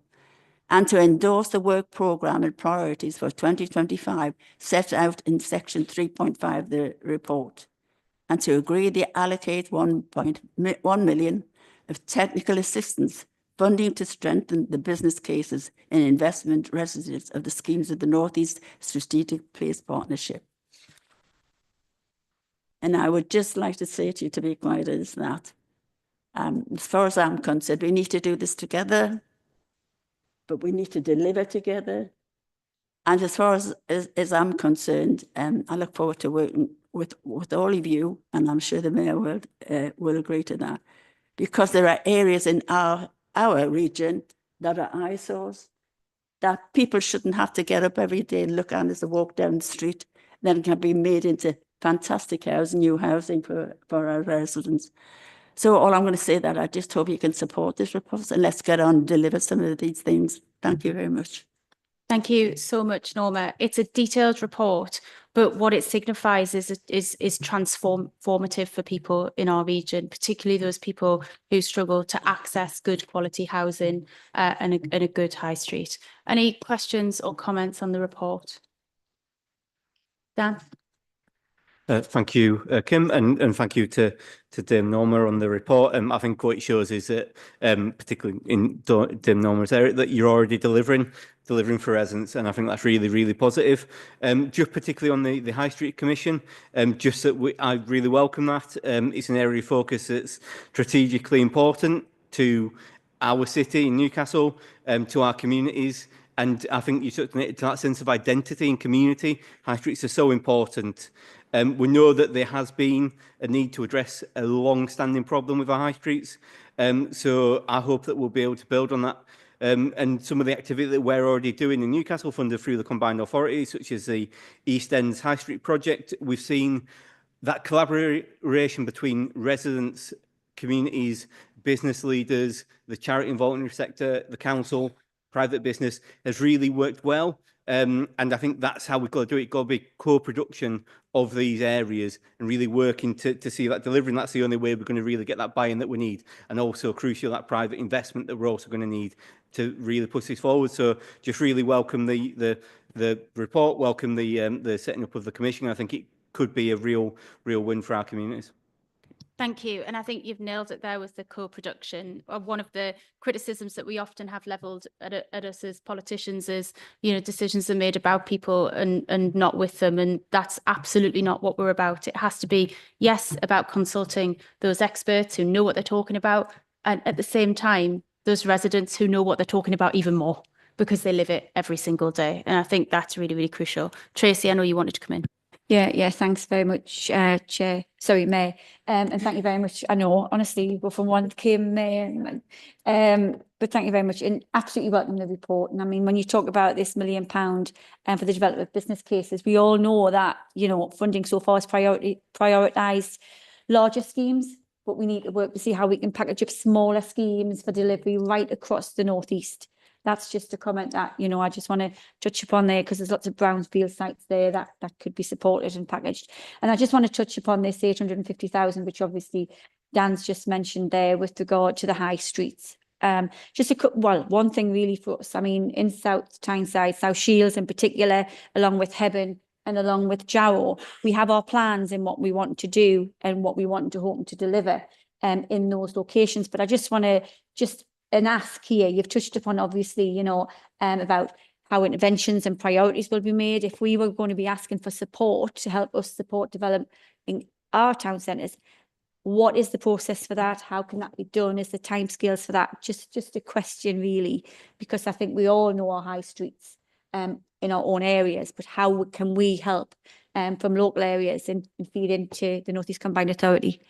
and to endorse the work programme and priorities for 2025 set out in section 3.5 of the report, and to agree to allocate 1 million of technical assistance funding to strengthen the business cases and investment residents of the schemes of the North East Strategic Place Partnership. And I would just like to say to you, to be quiet, is that as far as I'm concerned, we need to do this together, but we need to deliver together. And as far as I'm concerned, I look forward to working with all of you, and I'm sure the Mayor will agree to that, because there are areas in our region that are eyesores, that people shouldn't have to get up every day and look at as they walk down the street, then can be made into fantastic housing, new housing for our residents. So all I'm going to say that I just hope you can support this report, and let's get on and deliver some of these things. Thank you very much. Thank you so much, Norma. It's a detailed report But what it signifies is transformative for people in our region, particularly those people who struggle to access good quality housing and a good high street. Any questions or comments on the report? Dan? Thank you, Kim, and thank you to Dame Norma on the report. I think what it shows is that, particularly in Dame Norma's area, that you're already delivering for residents, and I think that's really, really positive. Just particularly on the High Street Commission, just that I really welcome that. It's an area of focus that's strategically important to our city in Newcastle, to our communities. And I think you took it to that sense of identity and community. High streets are so important. We know that there has been a need to address a long-standing problem with our high streets. So I hope that we'll be able to build on that. And some of the activity that we're already doing in Newcastle, funded through the combined authorities, such as the East End's High Street project, we've seen that collaboration between residents, communities, business leaders, the charity and voluntary sector, the council, private business has really worked well. And I think that's how we've got to do it. It's got to be co-production of these areas and really working to see that delivering. That's the only way we're going to really get that buy-in that we need. And also crucial, that private investment that we're also going to need to really push this forward. So just really welcome the report, welcome the setting up of the commission. I think it could be a real win for our communities. Thank you. And I think you've nailed it there with the co-production. One of the criticisms that we often have levelled at us as politicians is, decisions are made about people and not with them. And that's absolutely not what we're about. It has to be, yes, about consulting those experts who know what they're talking about. And at the same time, those residents who know what they're talking about even more because they live it every single day. And I think that's really, really crucial. Tracy, I know you wanted to come in. Yeah, thanks very much, Mayor. And thank you very much. I know, honestly, we're from one Kim, Mayor, but thank you very much. And absolutely welcome the report. And I mean, when you talk about this £1 million for the development of business cases, we all know that, funding so far is prioritised larger schemes, but we need to work to see how we can package up smaller schemes for delivery right across the North East. That's just a comment that, I just want to touch upon there because there's lots of brownfield sites there that could be supported and packaged. And I just want to touch upon this 850,000, which obviously Dan's just mentioned there with regard to the high streets. One thing really for us, I mean, in South Tyneside, South Shields in particular, along with Hebburn and along with Jarrow, we have our plans in what we want to do and what we want to hope to deliver in those locations. But I just want to an ask here, you've touched upon obviously, about how interventions and priorities will be made. If we were going to be asking for support to help us support developing our town centres, what is the process for that? How can that be done? Is the timescales for that? Just a question really, because I think we all know our high streets in our own areas, but how can we help from local areas and feed into the North East Combined Authority?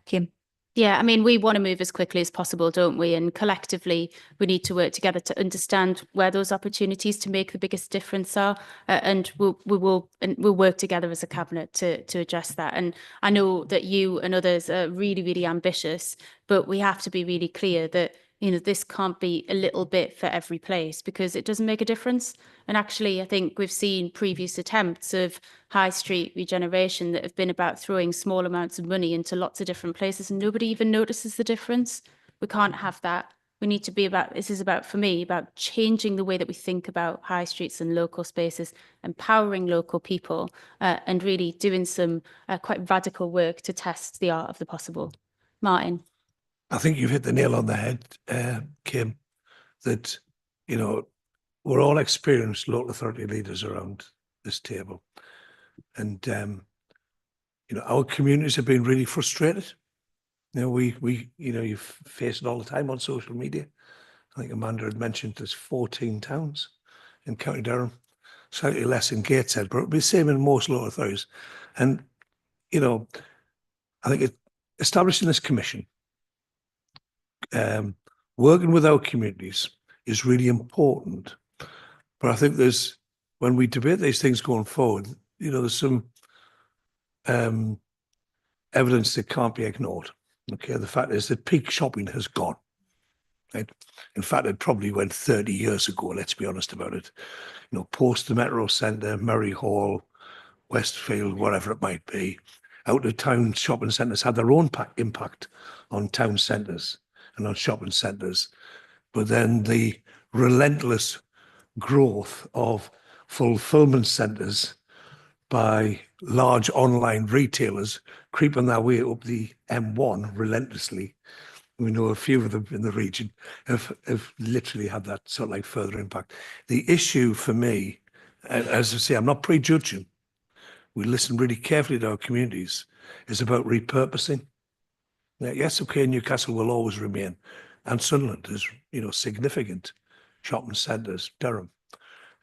Kim? Yeah, I mean, we want to move as quickly as possible, don't we? And collectively, we need to work together to understand where those opportunities to make the biggest difference are. And we'll work together as a cabinet to address that. And I know that you and others are really, really ambitious, but we have to be really clear that, this can't be a little bit for every place because it doesn't make a difference. And actually, I think we've seen previous attempts of high street regeneration that have been about throwing small amounts of money into lots of different places and nobody even notices the difference. We can't have that. We need to be this is about, for me, about changing the way that we think about high streets and local spaces, empowering local people and really doing some quite radical work to test the art of the possible. Martin. I think you've hit the nail on the head, Kim, that, we're all experienced local authority leaders around this table. And, our communities have been really frustrated. You face it all the time on social media. I think Amanda had mentioned there's 14 towns in County Durham, slightly less in Gateshead, but it'll be the same in most local authorities. And, I think establishing this commission, working with our communities is really important. But I think when we debate these things going forward, there's some evidence that can't be ignored. Okay, the fact is that peak shopping has gone. Right? In fact, it probably went 30 years ago, let's be honest about it. Post the Metro Centre, Murray Hall, Westfield, whatever it might be, out of town shopping centres had their own impact on town centres and on shopping centres. But then the relentless growth of fulfillment centres by large online retailers creeping their way up the M1 relentlessly. We know a few of them in the region have literally had that sort of like further impact. The issue for me, as I say, I'm not prejudging. We listen really carefully to our communities, is about repurposing. Now, yes, okay, Newcastle will always remain, and Sunderland is, you know, significant shopping centres, Durham.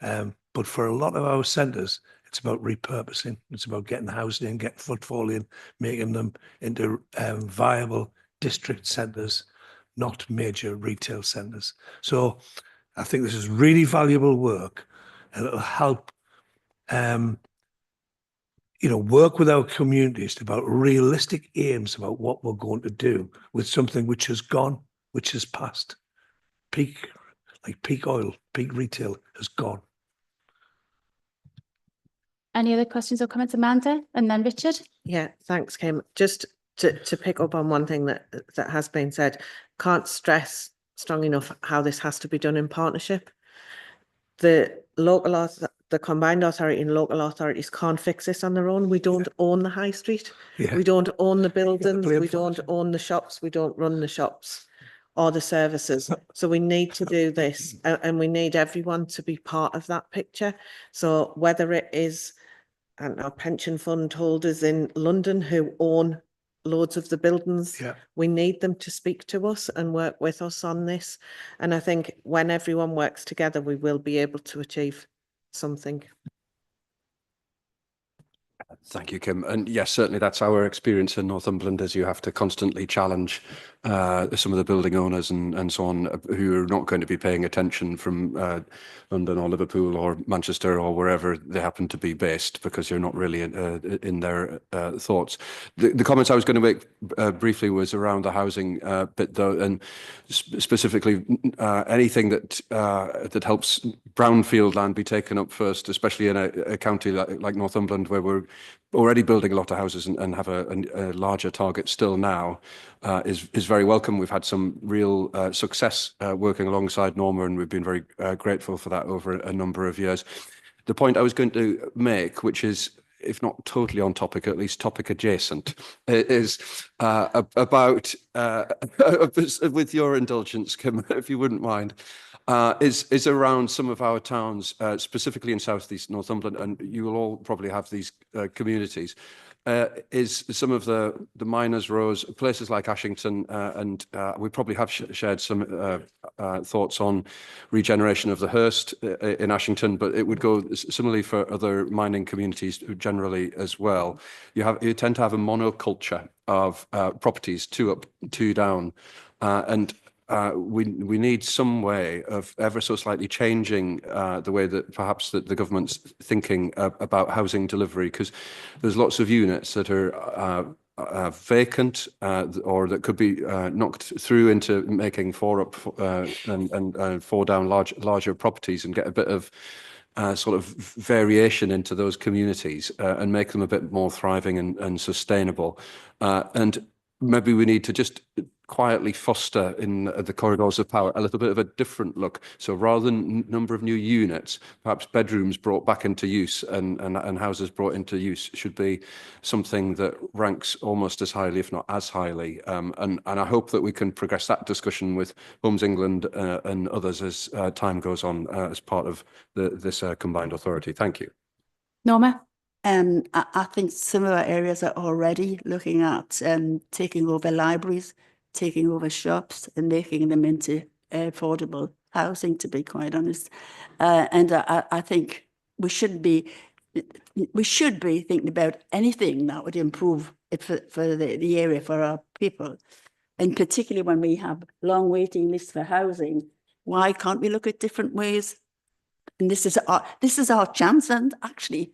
But for a lot of our centres, it's about repurposing. It's about getting housing in, getting footfall in, making them into viable district centres, not major retail centres. So I think this is really valuable work, and it'll help, you know, work with our communities about realistic aims about what we're going to do with something which has gone, which has passed. Peak oil, peak retail has gone. Any other questions or comments? Amanda and then Richard? Yeah, thanks, Kim. Just to pick up on one thing that has been said, can't stress strong enough how this has to be done in partnership. The combined authority and local authorities can't fix this on their own. We don't own the high street. Yeah. We don't own the buildings. We don't own the shops. We don't run the shops or the services. So we need to do this, and we need everyone to be part of that picture. So whether it is our pension fund holders in London who own loads of the buildings, we need them to speak to us and work with us on this. And I think when everyone works together, we will be able to achieve something. Thank you, Kim. And yes, certainly that's our experience in Northumberland, is you have to constantly challenge some of the building owners and so on, who are not going to be paying attention from London or Liverpool or Manchester or wherever they happen to be based, because you're not really in their thoughts. The comments I was going to make briefly was around the housing bit, though, and specifically anything that helps brownfield land be taken up first, especially in a county like Northumberland, where we're already building a lot of houses and have a larger target still now, is very welcome. We've had some real success working alongside Norma, and we've been very grateful for that over a number of years. The point I was going to make, which is, if not totally on topic, at least topic adjacent, is about, with your indulgence, Kim, if you wouldn't mind, is around some of our towns, specifically in South East Northumberland, and you will all probably have these communities, is some of the miners' rows, places like Ashington, and we probably have shared some thoughts on regeneration of the Hurst in Ashington, but it would go similarly for other mining communities generally as well. You tend to have a monoculture of properties, 2 up, 2 down, and we need some way of ever so slightly changing the way that perhaps that the government's thinking about housing delivery, because there's lots of units that are vacant or that could be knocked through into making 4 up and 4 down larger properties, and get a bit of sort of variation into those communities and make them a bit more thriving and sustainable. And maybe we need to just quietly foster in the corridors of power a little bit of a different look. So rather than number of new units, perhaps bedrooms brought back into use and houses brought into use should be something that ranks almost as highly, if not as highly. And I hope that we can progress that discussion with Homes England and others as time goes on as part of this combined authority. Thank you. Norma? I think similar areas are already looking at taking over libraries, taking over shops and making them into affordable housing, to be quite honest. And I think we should be thinking about anything that would improve it for the area, for our people. And particularly when we have long waiting lists for housing, why can't we look at different ways? And this is our chance, and actually,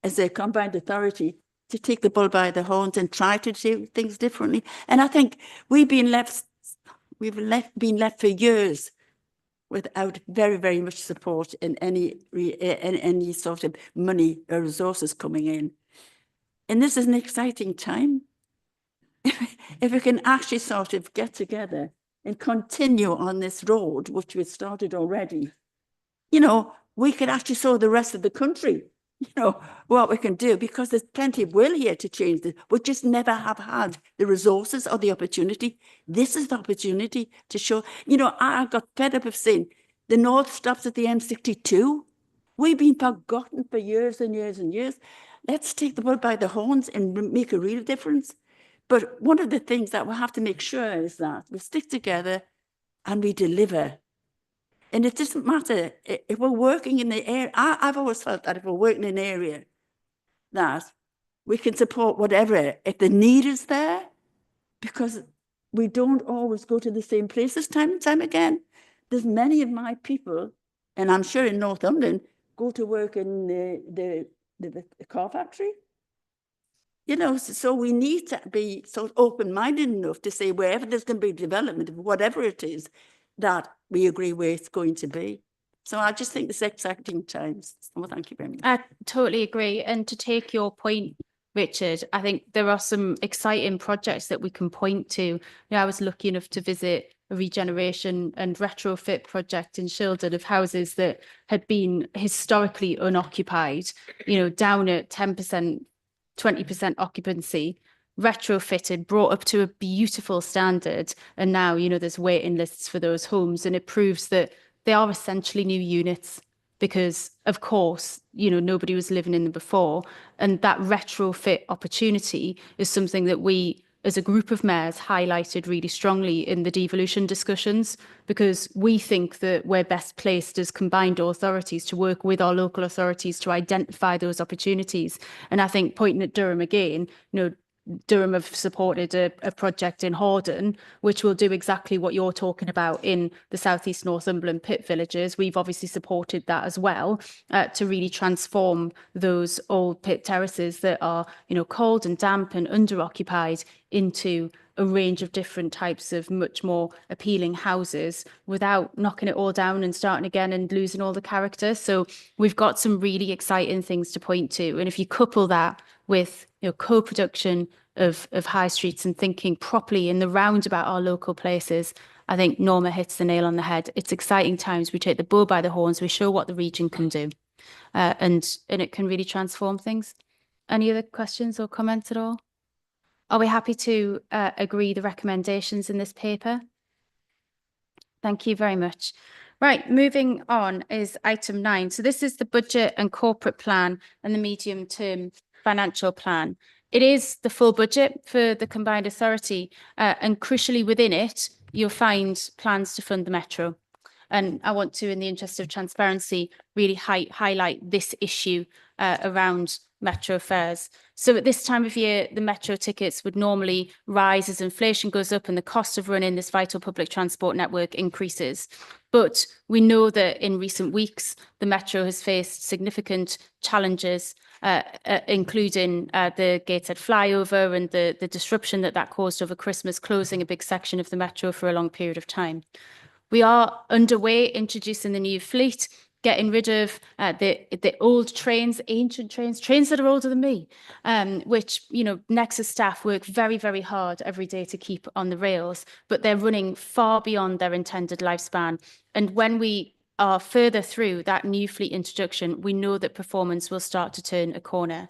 as a combined authority, to take the bull by the horns and try to do things differently. And I think we've been left for years without very, very much support in any sort of money or resources coming in. And this is an exciting time. If we can actually sort of get together and continue on this road, which we started already, you know, we could actually show the rest of the country, you know, what we can do, because there's plenty of will here to change this. We just never have had the resources or the opportunity. This is the opportunity to show, you know, I got fed up of saying the North stops at the M62. We've been forgotten for years and years and years. Let's take the bull by the horns and make a real difference. But one of the things that we have to make sure is that we stick together and we deliver. And it doesn't matter if we're working in the area. I've always felt that if we're working in an area, that we can support whatever, if the need is there, because we don't always go to the same places time and time again. There's many of my people, and I'm sure in Northumberland, go to work in the car factory. You know, so we need to be sort of open-minded enough to say wherever there's going to be development, whatever it is, that we agree where it's going to be. So I just think it's exciting times. Well, thank you very much. I totally agree. And to take your point, Richard, I think there are some exciting projects that we can point to. You know, I was lucky enough to visit a regeneration and retrofit project in Shildon of houses that had been historically unoccupied, you know, down at 10%, 20% occupancy, retrofitted, brought up to a beautiful standard. And now, you know, there's waiting lists for those homes. And it proves that they are essentially new units because, of course, you know, nobody was living in them before. And that retrofit opportunity is something that we, as a group of mayors, highlighted really strongly in the devolution discussions, because we think that we're best placed as combined authorities to work with our local authorities to identify those opportunities. And I think, pointing at Durham again, you know, Durham have supported a project in Hordern, which will do exactly what you're talking about in the southeast Northumberland pit villages. We've obviously supported that as well, to really transform those old pit terraces that are, you know, cold and damp and under-occupied into a range of different types of much more appealing houses without knocking it all down and starting again and losing all the character. So we've got some really exciting things to point to. And if you couple that with, you know, co-production of high streets and thinking properly in the round about our local places, I think Norma hits the nail on the head. It's exciting times. We take the bull by the horns. We show what the region can do, and it can really transform things. Any other questions or comments at all? Are we happy to agree the recommendations in this paper? Thank you very much. Right, moving on is item 9. So this is the budget and corporate plan and the medium-term financial plan. It is the full budget for the combined authority, and crucially within it, you'll find plans to fund the Metro. And I want to, in the interest of transparency, really highlight this issue around Metro fares. So at this time of year, the Metro tickets would normally rise as inflation goes up and the cost of running this vital public transport network increases. But we know that in recent weeks, the Metro has faced significant challenges, including the Gateshead flyover and the disruption that caused over Christmas, closing a big section of the Metro for a long period of time. We are underway introducing the new fleet, getting rid of the old trains, ancient trains that are older than me, which, you know, Nexus staff work very, very hard every day to keep on the rails, but they're running far beyond their intended lifespan. And when we are further through that new fleet introduction, we know that performance will start to turn a corner.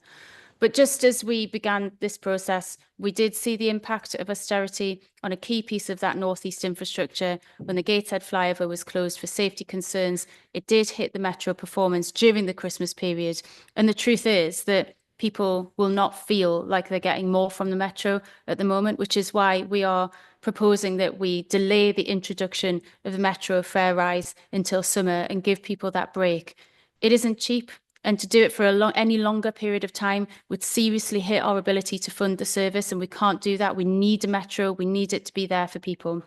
But just as we began this process, we did see the impact of austerity on a key piece of that northeast infrastructure when the Gateshead flyover was closed for safety concerns. It did hit the Metro performance during the Christmas period. And the truth is that people will not feel like they're getting more from the Metro at the moment, which is why we are proposing that we delay the introduction of the Metro fare rise until summer and give people that break. It isn't cheap. And to do it for any longer period of time would seriously hit our ability to fund the service, and we can't do that. We need a Metro. We need it to be there for people.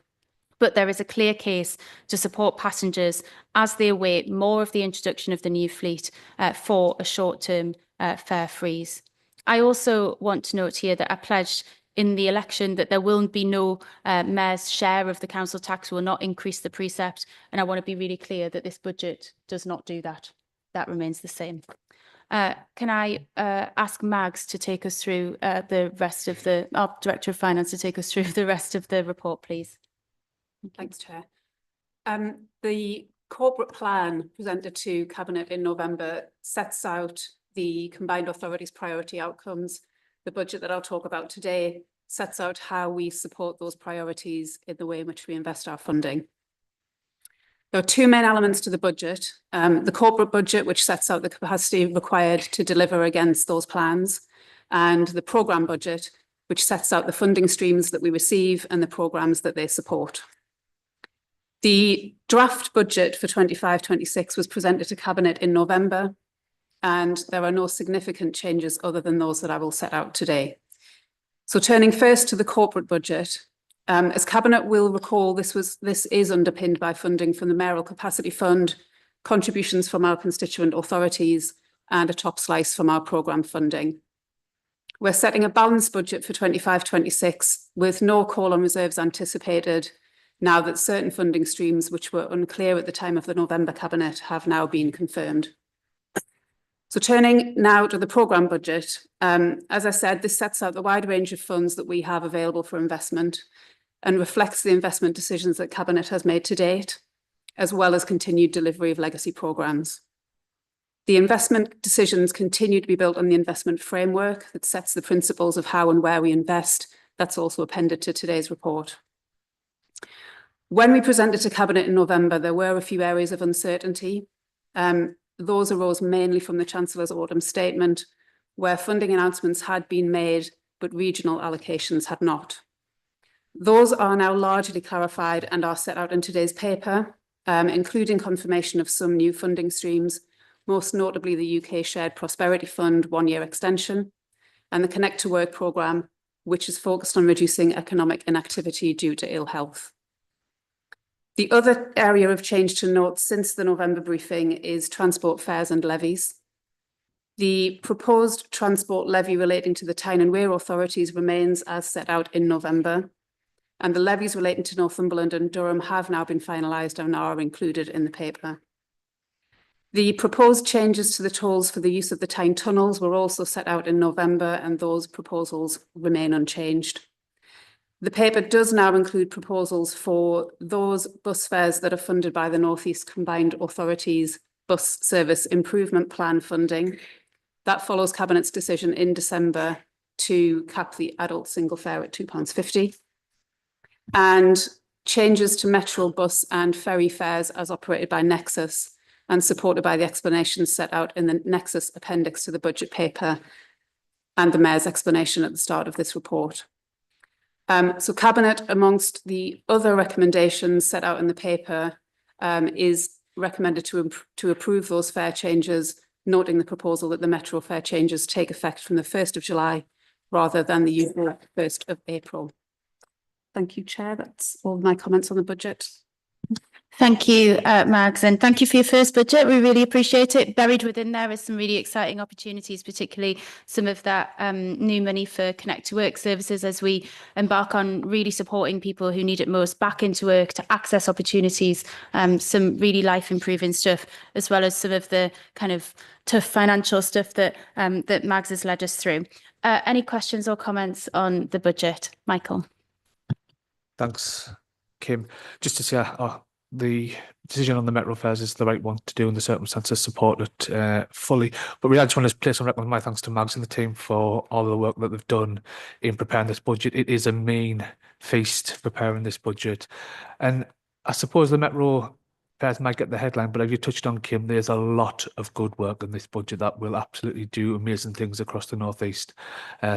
But there is a clear case to support passengers as they await more of the introduction of the new fleet for a short-term fare freeze. I also want to note here that I pledged in the election that there will be no mayor's share of the council tax, will not increase the precept. And I want to be really clear that this budget does not do that. That remains the same. Can I ask Mags to take us through the rest of the, our Director of Finance to take us through the rest of the report, please? Thanks, Chair. The corporate plan presented to Cabinet in November sets out the combined authorities' priority outcomes. The budget that I'll talk about today sets out how we support those priorities in the way in which we invest our funding. There are two main elements to the budget. The corporate budget, which sets out the capacity required to deliver against those plans, and the programme budget, which sets out the funding streams that we receive and the programmes that they support. The draft budget for 25-26 was presented to Cabinet in November, and there are no significant changes other than those that I will set out today. So turning first to the corporate budget, as Cabinet will recall, this is underpinned by funding from the Mayoral Capacity Fund, contributions from our constituent authorities, and a top slice from our programme funding. We're setting a balanced budget for 25-26 with no call on reserves anticipated, now that certain funding streams which were unclear at the time of the November Cabinet have now been confirmed. So turning now to the programme budget, as I said, this sets out the wide range of funds that we have available for investment and reflects the investment decisions that Cabinet has made to date, as well as continued delivery of legacy programmes. The investment decisions continue to be built on the investment framework that sets the principles of how and where we invest. That's also appended to today's report. When we presented to Cabinet in November, there were a few areas of uncertainty. Those arose mainly from the Chancellor's autumn statement, where funding announcements had been made, but regional allocations had not. Those are now largely clarified and are set out in today's paper, including confirmation of some new funding streams, most notably the UK Shared Prosperity Fund one-year extension, and the Connect to Work programme, which is focused on reducing economic inactivity due to ill health. The other area of change to note since the November briefing is transport fares and levies. The proposed transport levy relating to the Tyne and Wear authorities remains as set out in November, and the levies relating to Northumberland and Durham have now been finalised and are included in the paper. The proposed changes to the tolls for the use of the Tyne tunnels were also set out in November, and those proposals remain unchanged. The paper does now include proposals for those bus fares that are funded by the North East Combined Authorities Bus Service Improvement Plan funding. That follows Cabinet's decision in December to cap the adult single fare at £2.50. And changes to Metro bus and ferry fares as operated by Nexus and supported by the explanations set out in the Nexus appendix to the budget paper and the Mayor's explanation at the start of this report. So Cabinet, amongst the other recommendations set out in the paper, is recommended to approve those fare changes, noting the proposal that the Metro fare changes take effect from the 1st of July rather than the usual 1st of April. Thank you, Chair. That's all my comments on the budget. Thank you, Mags, and thank you for your first budget. We really appreciate it. Buried within there is some really exciting opportunities, particularly some of that new money for Connect to Work services as we embark on really supporting people who need it most back into work to access opportunities, some really life improving stuff, as well as some of the kind of tough financial stuff that that Mags has led us through. Any questions or comments on the budget? Michael. Thanks, Kim. Just to say, the decision on the Metro fares is the right one to do in the circumstances, support it fully. But really, I just want to place on record my thanks to Mags and the team for all the work that they've done in preparing this budget. It is a main feast preparing this budget. And I suppose the Metro fares might get the headline, but as you touched on, Kim, there's a lot of good work in this budget that will absolutely do amazing things across the North East.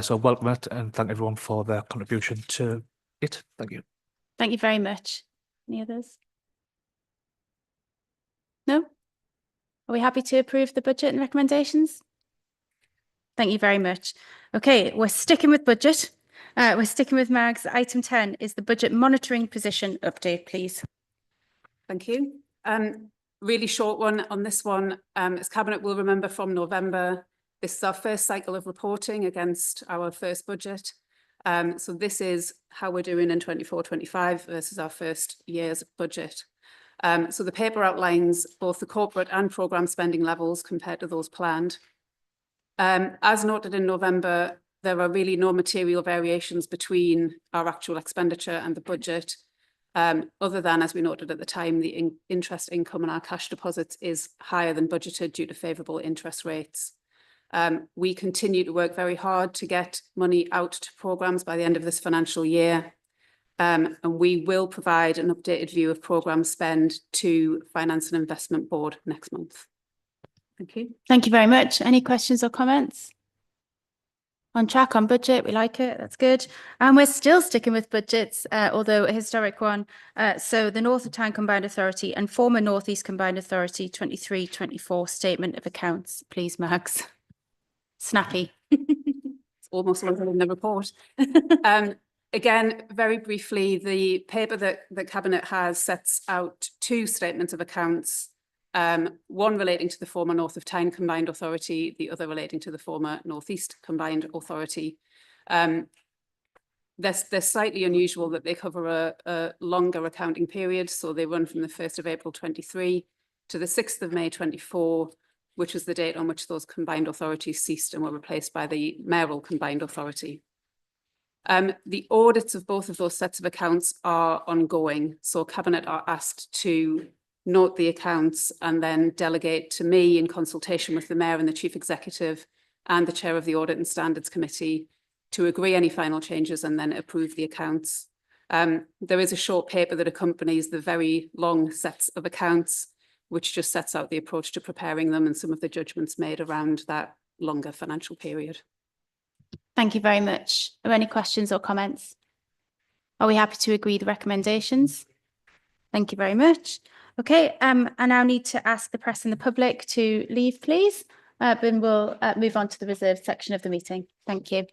So welcome it and thank everyone for their contribution to it. Thank you. Thank you very much. Any others? No? Are we happy to approve the budget and recommendations? Thank you very much. Okay, we're sticking with budget. We're sticking with Mags. Item 10 is the budget monitoring position update, please. Thank you. Really short one on this one. As Cabinet will remember from November, this is our first cycle of reporting against our first budget. So this is how we're doing in 24-25 versus our first year's budget. So the paper outlines both the corporate and programme spending levels compared to those planned. As noted in November, there are really no material variations between our actual expenditure and the budget, other than, as we noted at the time, the interest income on our cash deposits is higher than budgeted due to favourable interest rates. We continue to work very hard to get money out to programmes by the end of this financial year. And we will provide an updated view of programme spend to Finance and Investment Board next month. Thank you. Thank you very much. Any questions or comments? On track on budget, we like it, that's good. And we're still sticking with budgets, although a historic one. So the North of Tyne Combined Authority and former North East Combined Authority 23-24 Statement of Accounts, please, Mags. Snappy. It's almost longer than the report. Again, very briefly, the paper that the Cabinet has sets out two statements of accounts, one relating to the former North of Tyne Combined Authority, the other relating to the former North East Combined Authority. They're slightly unusual that they cover a longer accounting period, so they run from the 1st of April 23 to the 6th of May 24, which was the date on which those combined authorities ceased and were replaced by the mayoral combined authority. The audits of both of those sets of accounts are ongoing, so Cabinet are asked to note the accounts and then delegate to me in consultation with the Mayor and the Chief Executive and the Chair of the Audit and Standards Committee to agree any final changes and then approve the accounts. There is a short paper that accompanies the very long sets of accounts, which just sets out the approach to preparing them and some of the judgments made around that longer financial period. Thank you very much. Are there any questions or comments? Are we happy to agree the recommendations? Thank you very much. Okay, I now need to ask the press and the public to leave, please. Then we'll move on to the reserved section of the meeting. Thank you.